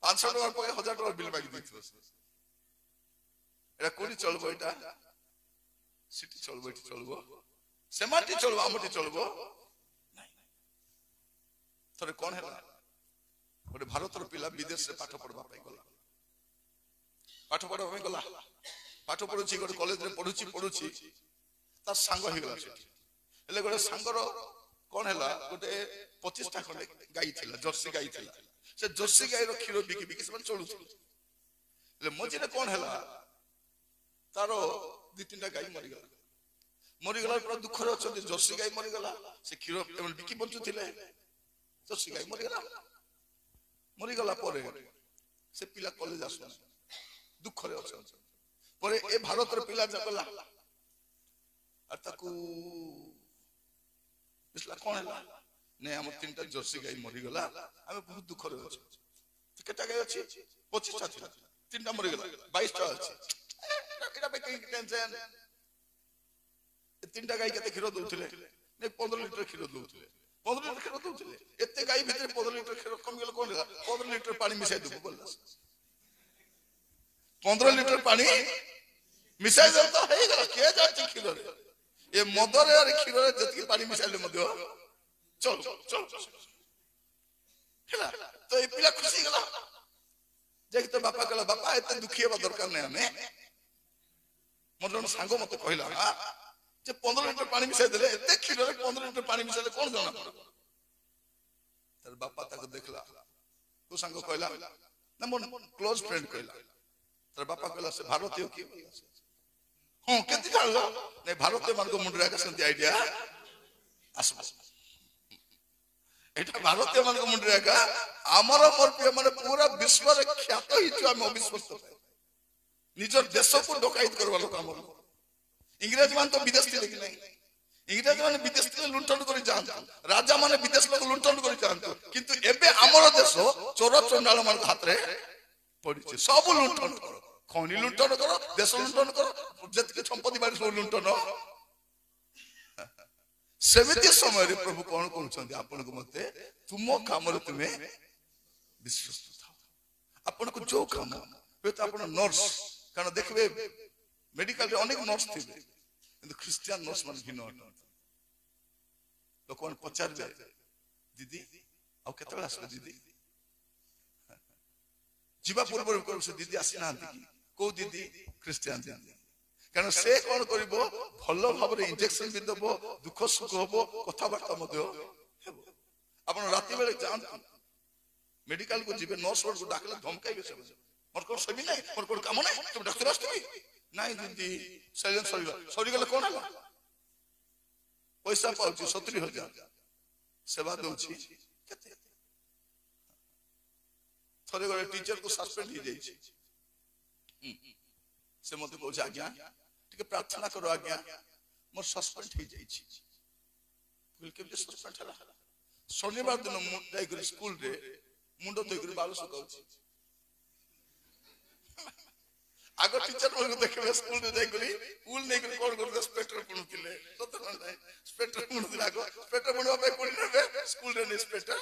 500 ଟଙ୍କା ପକାଇ 1000 ଟଙ୍କା ବିଲ୍ ମାଗି ଦେଇଥିବ ଏଟା କୋଉଠି ଚଳିବ ଏଇଟା ସିଟି ଚଳିବ ଏଠି ଚଳିବ ସେମାଟି ଚଳିବ ଆମଟି ଚଳିବ ଥରେ କଣ ହେଲା ଗୋଟେ ଭାରତର ପିଲା ବିଦେଶରେ ପାଠ ପଢିବା ପାଇଁ ଗଲା ପାଠ ପଢିବା ପାଇଁ ଗଲା ପାଠ ପଢୁଛି ଗୋଟେ କଲେଜରେ ପଢୁଛି ତା ସାଙ୍ଗ ହେଇଗଲା ସେଠି ହେଲେ ଗୋଟେ ସାଙ୍ଗର କଣ ହେଲା ଗୋଟେ 25ଟା ଖଣ୍ଡେ ଗାଈ ଥିଲା ଜର୍ସି ଗାଈ ଥିଲା ସେ ଜର୍ସି ଗାଈର କ୍ଷୀର ବିକି ବିକି ସେମାନେ ଚଳୁଥିଲେ ହେଲେ ମଝିରେ କଣ ହେଲା ତାର 2-3ଟା ଗାଈ ମରିଗଲା ପୁରା ଦୁଃଖରେ ଅଛନ୍ତି ଜର୍ସି ଗାଈ ମରିଗଲା ସେ କ୍ଷୀର ବିକି ବଞ୍ଚୁଥିଲେ ଜର୍ସି ଗାଈ ମରିଗଲା ପରେ ସେ ପିଲା କଲେଜ ଆସୁଛନ୍ତି ଦୁଃଖରେ ଅଛନ୍ତି ପରେ ଏ ଭାରତର ପିଲା ଗଲା আর তাকু বুঝলা কোন ହେଲା নে আমার 3টা জর্সি গাই মরিগলা আমি বহুত দুঃখরে আছি কেটা গাই আছে 25টা ছিল 3টা মরিগলা 22টা আছে এটা বে কি টেনশন 3টা গাই কেতে ক্ষীর দউଥିଲେ নে 15 লিটার ক্ষীর দউଥିଲେ 15 লিটার ক্ষীর দউଥିଲେ এতে গাই ভিতরে 15 লিটার ক্ষীর কম গেল কোন 15 লিটার পানি মিশাই দেব বললা 15 লিটার পানি মিশাই দেব তো হয়ে গেল কে যাচ্ছে ক্ষীরে ଏ ମଦରେ ଆରେ କ୍ଷୀରରେ ଯେତିକି ପାଣି ମିଶାଇଲେ ମଧ୍ୟ ଚଲ ହେଲା ତ ଏ ପିଲା ଖୁସି ହେଇଗଲା ଯାଇକି ତ ବାପା କହିଲା ବାପା ଏତେ ଦୁଃଖୀ ହେବା ଦରକାର ନାହିଁ ଆମେ ମୋର ଜଣେ ସାଙ୍ଗ ମତେ କହିଲା ଯେ 15 ଲିଟର ପାଣି ମିଶାଇ ଦେଲେ ଏତେ କ୍ଷୀରରେ 15 ଲିଟର ପାଣି ମିଶାଇଲେ କଣ ଜଣା ପଡିବ ତାର ବାପା ତାକୁ ଦେଖିଲା ତୋ ସାଙ୍ଗ କହିଲା ନା ମୋର କ୍ଲୋଜ ଫ୍ରେଣ୍ଡ କହିଲା ତାର ବାପା କହିଲା ସେ ଭାରତୀୟ କିଏ ହଁ କେତେ ଜାଣିଲ ନାଇଁ ଭାରତୀୟ ମାନଙ୍କ ମୁଣ୍ଡରେ ଏକା ସେମିତି ଆଇଡିଆ ଆସିବ ଏଇଟା ଭାରତୀୟ ମାନଙ୍କ ମୁଣ୍ଡରେ ଏକା ଆମର ମାନେ ପୁରା ବିଶ୍ୱରେ ଖ୍ୟାତ ହେଇଛୁ ଆମେ ଅବିଶ୍ୱାସ ନିଜର ଦେଶକୁ ଡକାୟତ କରିବା ଲୋକ ଆମର ଇଂରେଜ ମାନେ ତ ବିଦେଶ ଥିଲେ କି ନାହିଁ ଇଂରେଜ ମାନେ ବିଦେଶ ଥିଲେ ଲୁଣ୍ଠନ କରି ଯାଆନ୍ତୁ ରାଜା ମାନେ ବିଦେଶ ଲୋକ ଲୁଣ୍ଠନ କରି ଯାଆନ୍ତୁ କିନ୍ତୁ ଏବେ ଆମର ଦେଶ ଚୋର ଚଣ୍ଡାଳ ମାନଙ୍କ ହାତରେ ପଡିଛି ସବୁ ଲୁଣ୍ଠନ କର ଖଣି ଲୁଣ୍ଠନ କର ଦେଶ ଲୁଣ୍ଠନ କର ଯେତିକି ସମ୍ପତ୍ତି ବାଡି ସବୁ ଲୁଣ୍ଠନ ସେମିତି ସମୟରେ ପ୍ରଭୁ କଣ କହୁଛନ୍ତି ଆପଣଙ୍କୁ ମତେ ତୁମ କାମରେ ତୁମେ ବିଶ୍ୱସ୍ତ ଥାଅ ଆପଣଙ୍କୁ ଯୋଉ କାମ ହୁଏତ ଆପଣ ନର୍ସ କାରଣ ଦେଖିବେ ମେଡିକାଲରେ ଅନେକ ନର୍ସ ଥିବେ କିନ୍ତୁ ଖ୍ରୀଷ୍ଟିଆନ ନର୍ସ ମାନେ ଭିନ୍ନ ଅଟନ୍ତି ଲୋକମାନେ ପଚାରିବେ ଦିଦି ଆଉ କେତେବେଳେ ଆସିବେ ଦିଦି ଯିବା ପୂର୍ବରୁ ସେ ଦିଦି ଆସିନାହାନ୍ତି କି କୋଉ ଦିଦି ଖ୍ରୀଷ୍ଟିଆନ ଦିଦି କାରଣ ସେ କଣ କରିବ ଭଲ ଭାବରେ ଇଞ୍ଜେକ୍ସନ ବି ଦେବ ଦୁଃଖ ସୁଖ ହବ କଥାବାର୍ତ୍ତା ମଧ୍ୟ ହେବ ଆପଣ ରାତି ବେଳେ ଯାଆନ୍ତୁ ମେଡିକାଲକୁ ଯିବେ ନର୍ସ ମାନଙ୍କୁ ଡାକିଲେ ଧମକାଇବେ ସେମାନେ ମୋର କଣ ସେବି ନାହିଁ ମୋର କଣ କାମ ନାହିଁ ତମେ ଡାକ୍ତର ଆସିଥିବି ନାଇଁ ଦିଦି ସାଇଲେନ୍ସ ସରିଗଲେ କଣ ହେଲା ପଇସା ପାଉଛି 70,000 ସେବା ଦଉଛି କେତେ ଥରେ ଗୋଟେ ଟିଚର କୁ ସସ୍ପେଣ୍ଡ ହେଇଯାଇଛି ସେ ମତେ କହୁଛି ଆଜ୍ଞା ଟିକେ ପ୍ରାର୍ଥନା କର ଆଜ୍ଞା ମୋର ସସ୍ପେଣ୍ଡ ହେଇଯାଇଛି କେମିତି ସସ୍ପେଣ୍ଡ ହେଲା ଶନିବାର ଦିନ ମୁଁ ଯାଇକରି ସ୍କୁଲରେ ମୁଣ୍ଡ ଧୋଇକରି ବାଳ ଶୁକାଉଛି ଆଗ ଟିଚର ମାନଙ୍କୁ ଦେଖିବେ ସ୍କୁଲରେ ଯାଇକରି ଉଲ ନେଇକରି କଣ କରୁଥିଲେ ସ୍ପେକ୍ଟର ବୁଣୁଥିଲେ ସ୍ପେକ୍ଟର ବୁଣୁଥିଲେ ଆଗ ସ୍ପେକ୍ଟର ବୁଣିବା ପାଇଁ କୋଉଠି ନେବେ ସ୍କୁଲରେ ନେଇ ସ୍ପେକ୍ଟର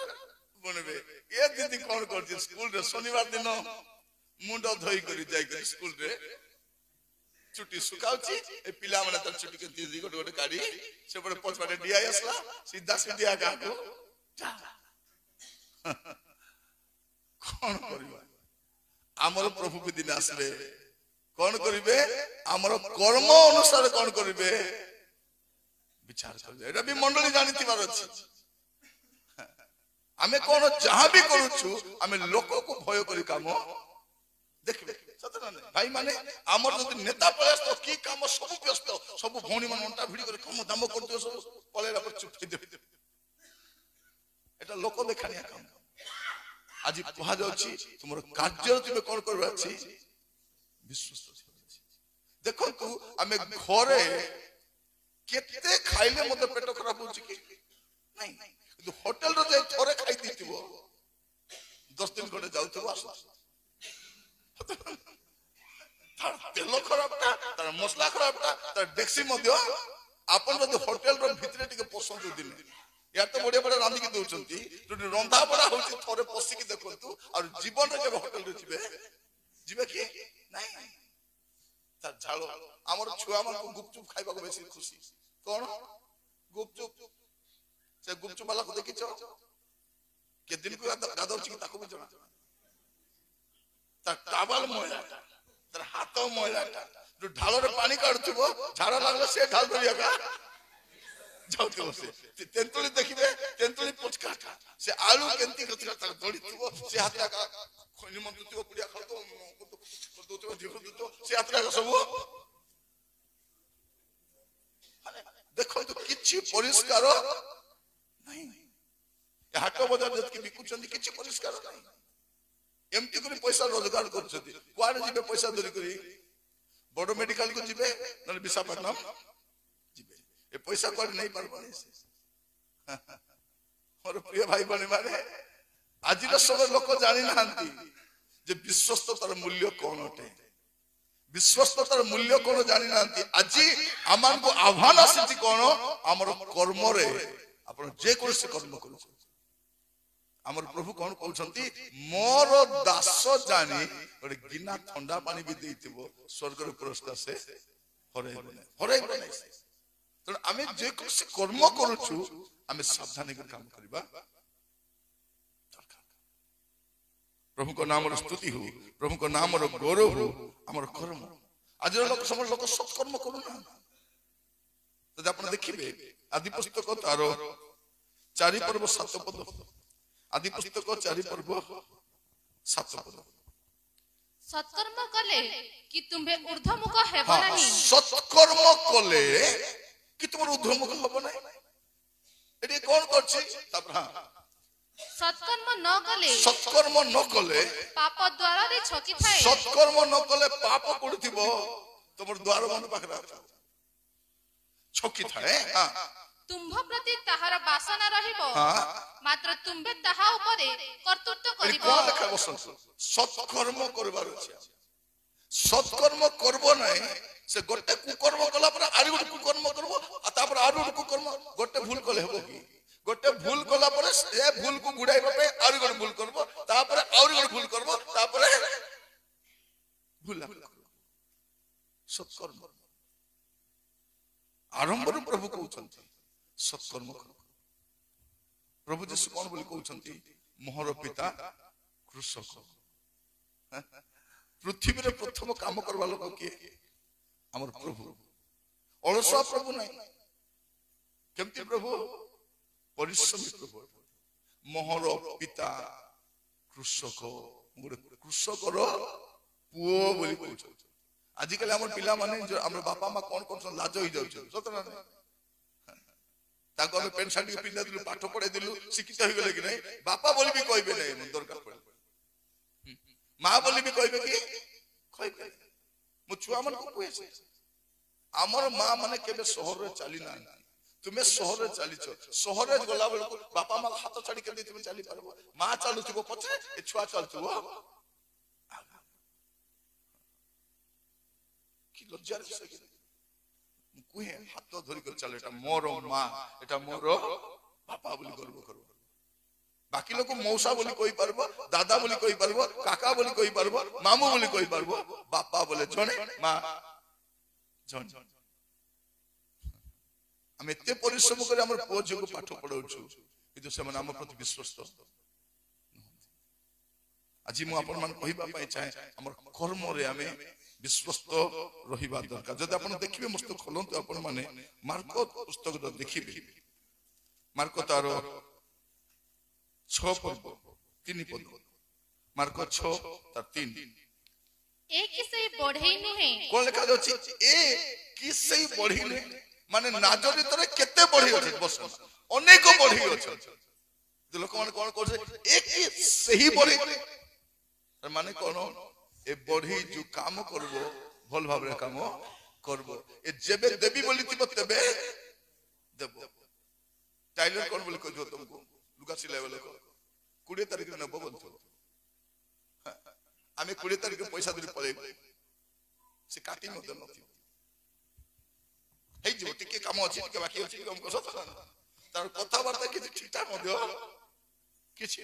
ବୁଣିବେ ଏ ଦିଦି କଣ କରୁଛି ସ୍କୁଲରେ ଶନିବାର ଦିନ ମୁଣ୍ଡ ଧୋଇକରି ଯାଇକରି ସ୍କୁଲରେ ଚୁଟି ଶୁକାଉଛି ଏ ପିଲାମାନେ ତାର ଚୁଟି କେମିତି ଗୋଟେ ଗୋଟେ କାଢି ସେପଟେ ପଛପଟେ ଡିଆଇ ଆସିଲା ସିଧା ସିଧା ଗାଁକୁ କଣ କରିବା ଆମର ପ୍ରଭୁ ବି ଦିନ ଆସିଲେ କଣ କରିବେ ଆମର କର୍ମ ଅନୁସାରେ କଣ କରିବେ ବିଚାର କରିବେ ଏଟା ବି ମଣ୍ଡଳୀ ଜାଣିଥିବାର ଅଛି ଆମେ କଣ ଯାହା ବି କରୁଛୁ ଆମେ ଲୋକକୁ ଭୟ କରି କାମ ଦେଖିବେ ଭାଇ ମାନେ ଆମର ଯଦି ନେତା ପଳେଇ ଆସିବ କି କାମ ସବୁ ବ୍ୟସ୍ତ ସବୁ ଭଉଣୀ ମାନେ ଅଣ୍ଟା ଭିଡି କରି କାମ ଦାମ କରୁଥିବେ ସବୁ ପଳେଇଲା ପରେ ଚୁପ ହେଇଦେବେ এটা লোক দেখানিয়া কাম আজি কুହାଯାଉଛି ତୁମର କାର୍ଯ୍ୟ ତୁମେ କଣ କରିବାର ଅଛି ବିଶ୍ୱସ୍ତ ଦେଖନ୍ତୁ ଆମେ ଘରେ କେତେ ଖାଇଲେ ମତେ ପେଟ ଖରାପ ହଉଛି କି ନାଇଁ କିନ୍ତୁ ହୋଟେଲରେ ଯାଇ ଥରେ ଖାଇ ଦେଇଥିବ 10 दिन खंडे जाउथबो आसु तार तेल खराबटा तार मसला खराबटा तार डेक्सी मध्य आपन जदि होटल रो भितरे टिके पसंद दिने या तो बड़े बड़े रांधी के दउचंती जो रंधा बड़ा होची थोड़े पसी के देखंतु और जीवन रे के होटल रे जिबे जिबे कि नहीं तार झालो हमर छुआ मन को गुपचुप खाइबा को बेसी खुशी कोन गुपचुप से गुपचुप वाला को देखिछो के दिन को गादौची की ताको भी जना तार टावल मोयला तार हाथ मोयला जो ढालो रे पानी काढुथबो झाड़ा लागले से ढाल धरिया का जाउथबो से तेंतुली देखिबे तेंतुली पोचकाटा से आलू केंती कतका तार दौड़ीथबो से हाथ का खोनी मंतुथबो पुडिया खातो तो देखो से हाथ का सब देखो तो किछि परिष्कार नहीं हाट बजार जतकी बिकुचंदी किछि परिष्कार नहीं एमती करी पैसा रोजगार करछथि कुआरे जिबे पैसा धरि करी बड़ मेडिकल को जिबे न विशाखापट्टनम जिबे ए पैसा कोड नहीं पारबनी और प्रिय भाई बने माने आज सब लोक जानि नांती जे विश्वस्ततार मूल्य कोन अटे विश्वस्ततार मूल्य कोन जानि नांती आज आमान को आह्वान आसीति कोन हमर कर्म रे आपण जे कोन से कर्म करू हमर प्रभु कोन कहउछंती मोर दास जानी ओरे गिना ठंडा पानी भी देइतिबो स्वर्ग रे पुरस्कार से हरे बने तो आमे जे कोन से कर्म करूछु आमे सावधानी के काम करबा प्रभु को नाम रो स्तुति हो प्रभु को नाम रो गौरव हो हमर कर्म आज लोक समस्त लोक सत्कर्म करू ना तो आपण देखिबे आदि पुस्तक तारो 4 पर्व 7 पद आदि पुस्तक 4 पर्व 7 पद सत्कर्म कले कि तुम्हे ऊर्ध्वमुख हेबो नाही सत्कर्म कले कि तुम ऊर्ध्वमुख हेबो नाही एडी कोन करछि तब हां सत्कर्म न कले पाप द्वार रे छकी थाए सत्कर्म न कले पाप कोडथिबो तमर द्वार मन पाखरा छकी थाए हां तुम्भ प्रति ताहार वासना रहिबो मात्र तुम्बे ताहा उपरे कर्तृत्व करिबो कोन लेखा बसन सत्कर्म करबार अछि सत्कर्म करबो नै से गोटे कुकर्म कला पर आरि गोटे कुकर्म करबो आ तापर आरि गोटे कुकर्म गोटे भूल कले हेबो की गोटे भूल कला पर ए भूल को गुडाइबा पे आरि गोटे भूल करबो तापर आरि गोटे भूल करबो तापर भूल सत्कर्म आरंभ रे प्रभु कहउछंती सत्कर्म करो प्रभु यीशु कोन बोली कहउछंती मोहर पिता कृषक पृथ्वी रे प्रथम काम करबा लोक के हमर प्रभु अलसुआ प्रभु नहीं केमती प्रभु परिश्रमी प्रभु मोहर पिता कृषक गोटे कृषकर पुओ बोली कहउछंती आजिकल हमर पिला माने हमर बापा मा कोन कोन लाज होई जाउछ सतना ताको हम पेन शर्ट के पिंदा दिलु पाठ पढे दिलु शिक्षित होई गेले कि नहीं बापा बोली भी कहबे नहीं मन दरकार पड़े मां बोली भी कहबे कि कहबे मु छुआ मन को कहै हमर मां माने केबे शहर रे चली ना तुमे शहर रे चलीछ शहर रे गला बेल को बापा मां हाथ छाड़ी के दे तुमे चली परबो मां चालुथिबो पछे ए छुआ चलथबो कि लज्जा रे कुहे हाथ धरि कर चले एटा मोर मां एटा मोर बापा बोली गर्व करबो बाकी लोक मौसा बोली कहि परबो दादा बोली कहि परबो काका बोली कहि परबो मामू बोली कहि परबो बापा बोले जणे मां जण हम एते परिश्रम करे हमर पुओ को पाठ पढौछु किंतु से मन हम प्रति विश्वस्त আজি मु आपन मन कहिबा पई चाहे हमर कर्म रे हमें विश्वस्त रहिबा दरकार जदि आपण देखिबे मस्त खोलंतु आपण माने मार्को पुस्तक तो देखिबे मार्को तारो 6 पद 3 पद मार्को 6 तार 3 एक से बढ़ई नुहे कोन लेखा अछि ए किसै बढ़ी ने माने नाजरित रे केते बढ़ी अछि बस अनेक बढ़ी अछि जे लोक माने कोन कहै एक सही बढ़ी माने कोन ए बढ़ी जो काम करबो भल भाबरे काम करबो ए जेबे देबी बोली थिबो तबे देबो टाइलर कोन बोली कहजो तुमको लुगा सिलाए वाला 20 तारीख ने नबो बोलतो आमे 20 तारिख पैसा धरी पळेबो से काटी मते नथि हे जो टिके काम अछि टिके बाकी अछि हम कसो तार कथा वार्ता कि ठीटा मध्य किछि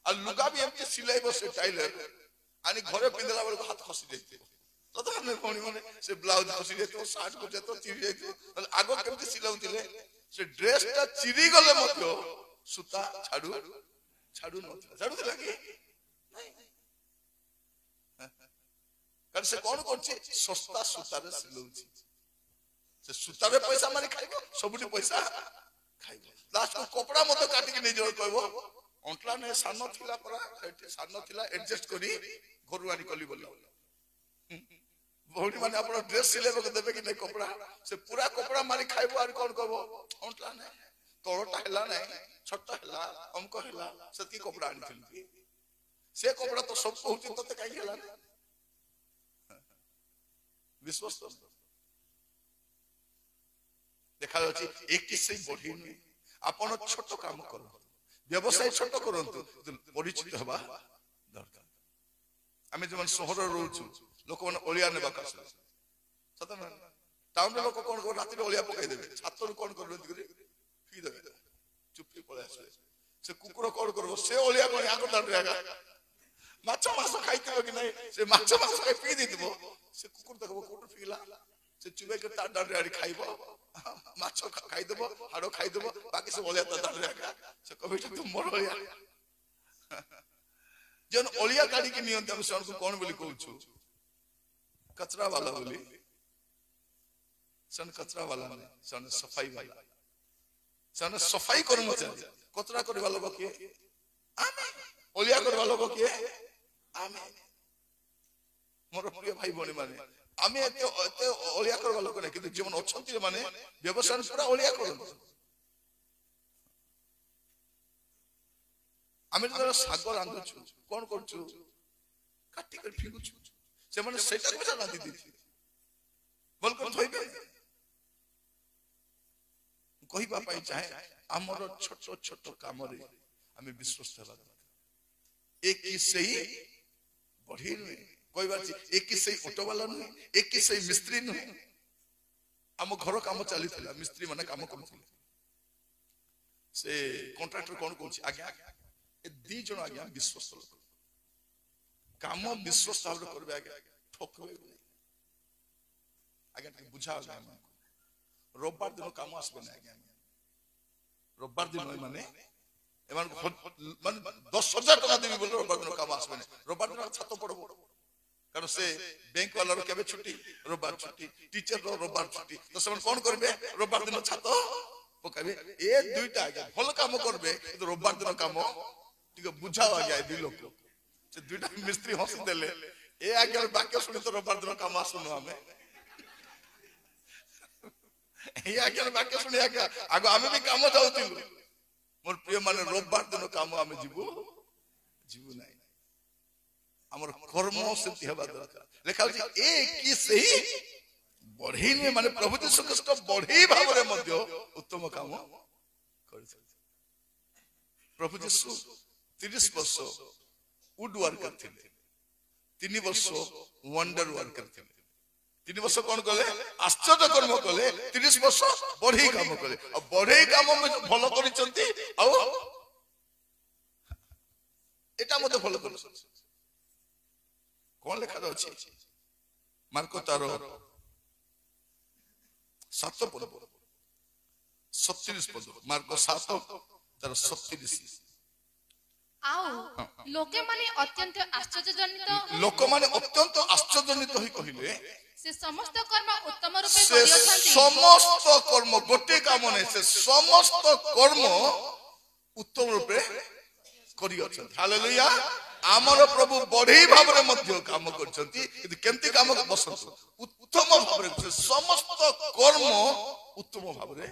आ लुगा भी एमके सिलाइबो से टाइलर आनी घरे पिंदला बेल हाथ खसी जाइते तो हमने कोणी माने से ब्लाउज खसी जाइतो शर्ट को जेतो चिरी जाइतो आगो केमते सिलाउतिले से ड्रेस ता चिरी गले मध्य सुता छाडू नथि छाडू लागे नहीं कर से कोन करछि सस्ता सुता रे सिलाउछि से सुता रे पैसा माने खाइबो सबुटी पैसा खाइबो लास्ट को कपड़ा मत काटी के नै जोर कहबो अंटला ने सानो थिला परा सानो थिला एडजस्ट करी घरवानी कली बोल बहुटी माने अपन ड्रेस सिलेबो के देबे कि नै कपड़ा से पूरा कपड़ा मारी खाइबो आर कोन कहबो अंटला ने तोरटा हला नै छोटा हला हमको हला सती कपड़ा आनिथिल से कपड़ा तो सब कहउछि तते काई हला विश्वास देखा जाछि एक किसे बढ़ी नै अपन छोट काम करो व्यवसाय छोट करंतु परिचित हवा दरकार आमे जमन शहर रहउछु लोक मन ओलिया ने बाका सत न टाउन लोक कोन को राती ओलिया पकाई देबे छातर कोन कर फी देबे चुप्पी पळे आसे से कुकुर कोन करबो से ओलिया कोन आको दान रेगा माछ मास खाइते कि नै से माछ मास खाइ पी दितबो से कुकुर देखबो कोट फीला से चुबे के तार दान रेडी खाइबो माछ खाइ देबो हाडो खाइ देबो बाकी से ओलिया दान रेगा से कबे तो मोर ओलिया जन ओलिया काडी के नियंत हम सन को कोन बोली कहउछु कचरा वाला बोली सन कचरा वाला ने सन सफाई वाला सन सफाई कर्मचारी कचरा करे वाला को के आमे ओलिया करे वाला को के आमे मोर प्रिय भाई बणी माने आमे एते ओलिया करे वाला को नै किंतु जीवन अछंती माने व्यवसाय पूरा ओलिया करन आमे जरा सागर रांधुछु कोन करछु काटी कर फिगुछु से माने सेटा को रांधि दिथि बोल कर थइबे कहिबा पाई चाहे हमर छोट छोट काम रे हमें विश्वास हवा एक ही सही बढ़ी नहीं कोई बात एक ही सही ऑटो वाला नहीं एक ही सही मिस्त्री नहीं हम घर काम चली थिला मिस्त्री माने काम करथिले से कॉन्ट्रैक्टर कोन कोछि आज्ञा ए दी जण आज्ञा विश्वास लोक काम विश्वास भाव करबे आज्ञा ठोकबे आज्ञा के बुझा आज्ञा रविवार दिन काम आसबे ना आज्ञा रविवार दिन माने एमान माने 10,000 टका देबी बोल रविवार दिन काम आसबे ना रविवार दिन छातो पड़बो कारण से बैंक वाला रो केबे छुट्टी रविवार छुट्टी टीचर रो रविवार छुट्टी तो सब कोन करबे रविवार दिन छातो पकाबे ए दुईटा आज्ञा भल काम करबे तो रविवार दिन काम ठीक बुझाओ आज्ञा दुई लोक से दुईटा मिस्त्री हंसी देले ए आज्ञा वाक्य सुनि तो रविवार दिन काम आसनु हमें ए आज्ञा वाक्य सुनि आज्ञा आगो हमें भी काम जाउतिलु मोर प्रिय माने रविवार दिन काम हमें जीवु नाही हमर कर्म सिद्धि हेबा दरकार लेखा अछि एक ही सही बढ़ी ने माने प्रभु यीशु ख्रीष्ट बढ़ी भाव रे मध्य उत्तम काम करिस प्रभु यीशु 30 वर्ष वुड वर्कर थिले 3 वर्ष वंडर वर्कर थिले 3 वर्ष कोन कले आश्चर्य कर्म कले 30 वर्ष बढ़ी काम कले आ बढ़ी काम में भलो करिसंती आ एटा मते भलो करिसंती कोन लेखा अछि मार्को तारो 7 पद 37 पद मार्को 7 तारो 37 आउ लोके माने अत्यंत आश्चर्यजनित होई कहिले से समस्त कर्म उत्तम रूपे करि अछंती समस्त कर्म गोटे काम नै से समस्त कर्म उत्तम रूपे करि अछंती हालेलुया आमर प्रभु बढ़ी भाव रे मध्य काम करछंती कि केमती काम बसंत उत्तम भाव रे समस्त कर्म उत्तम भाव रे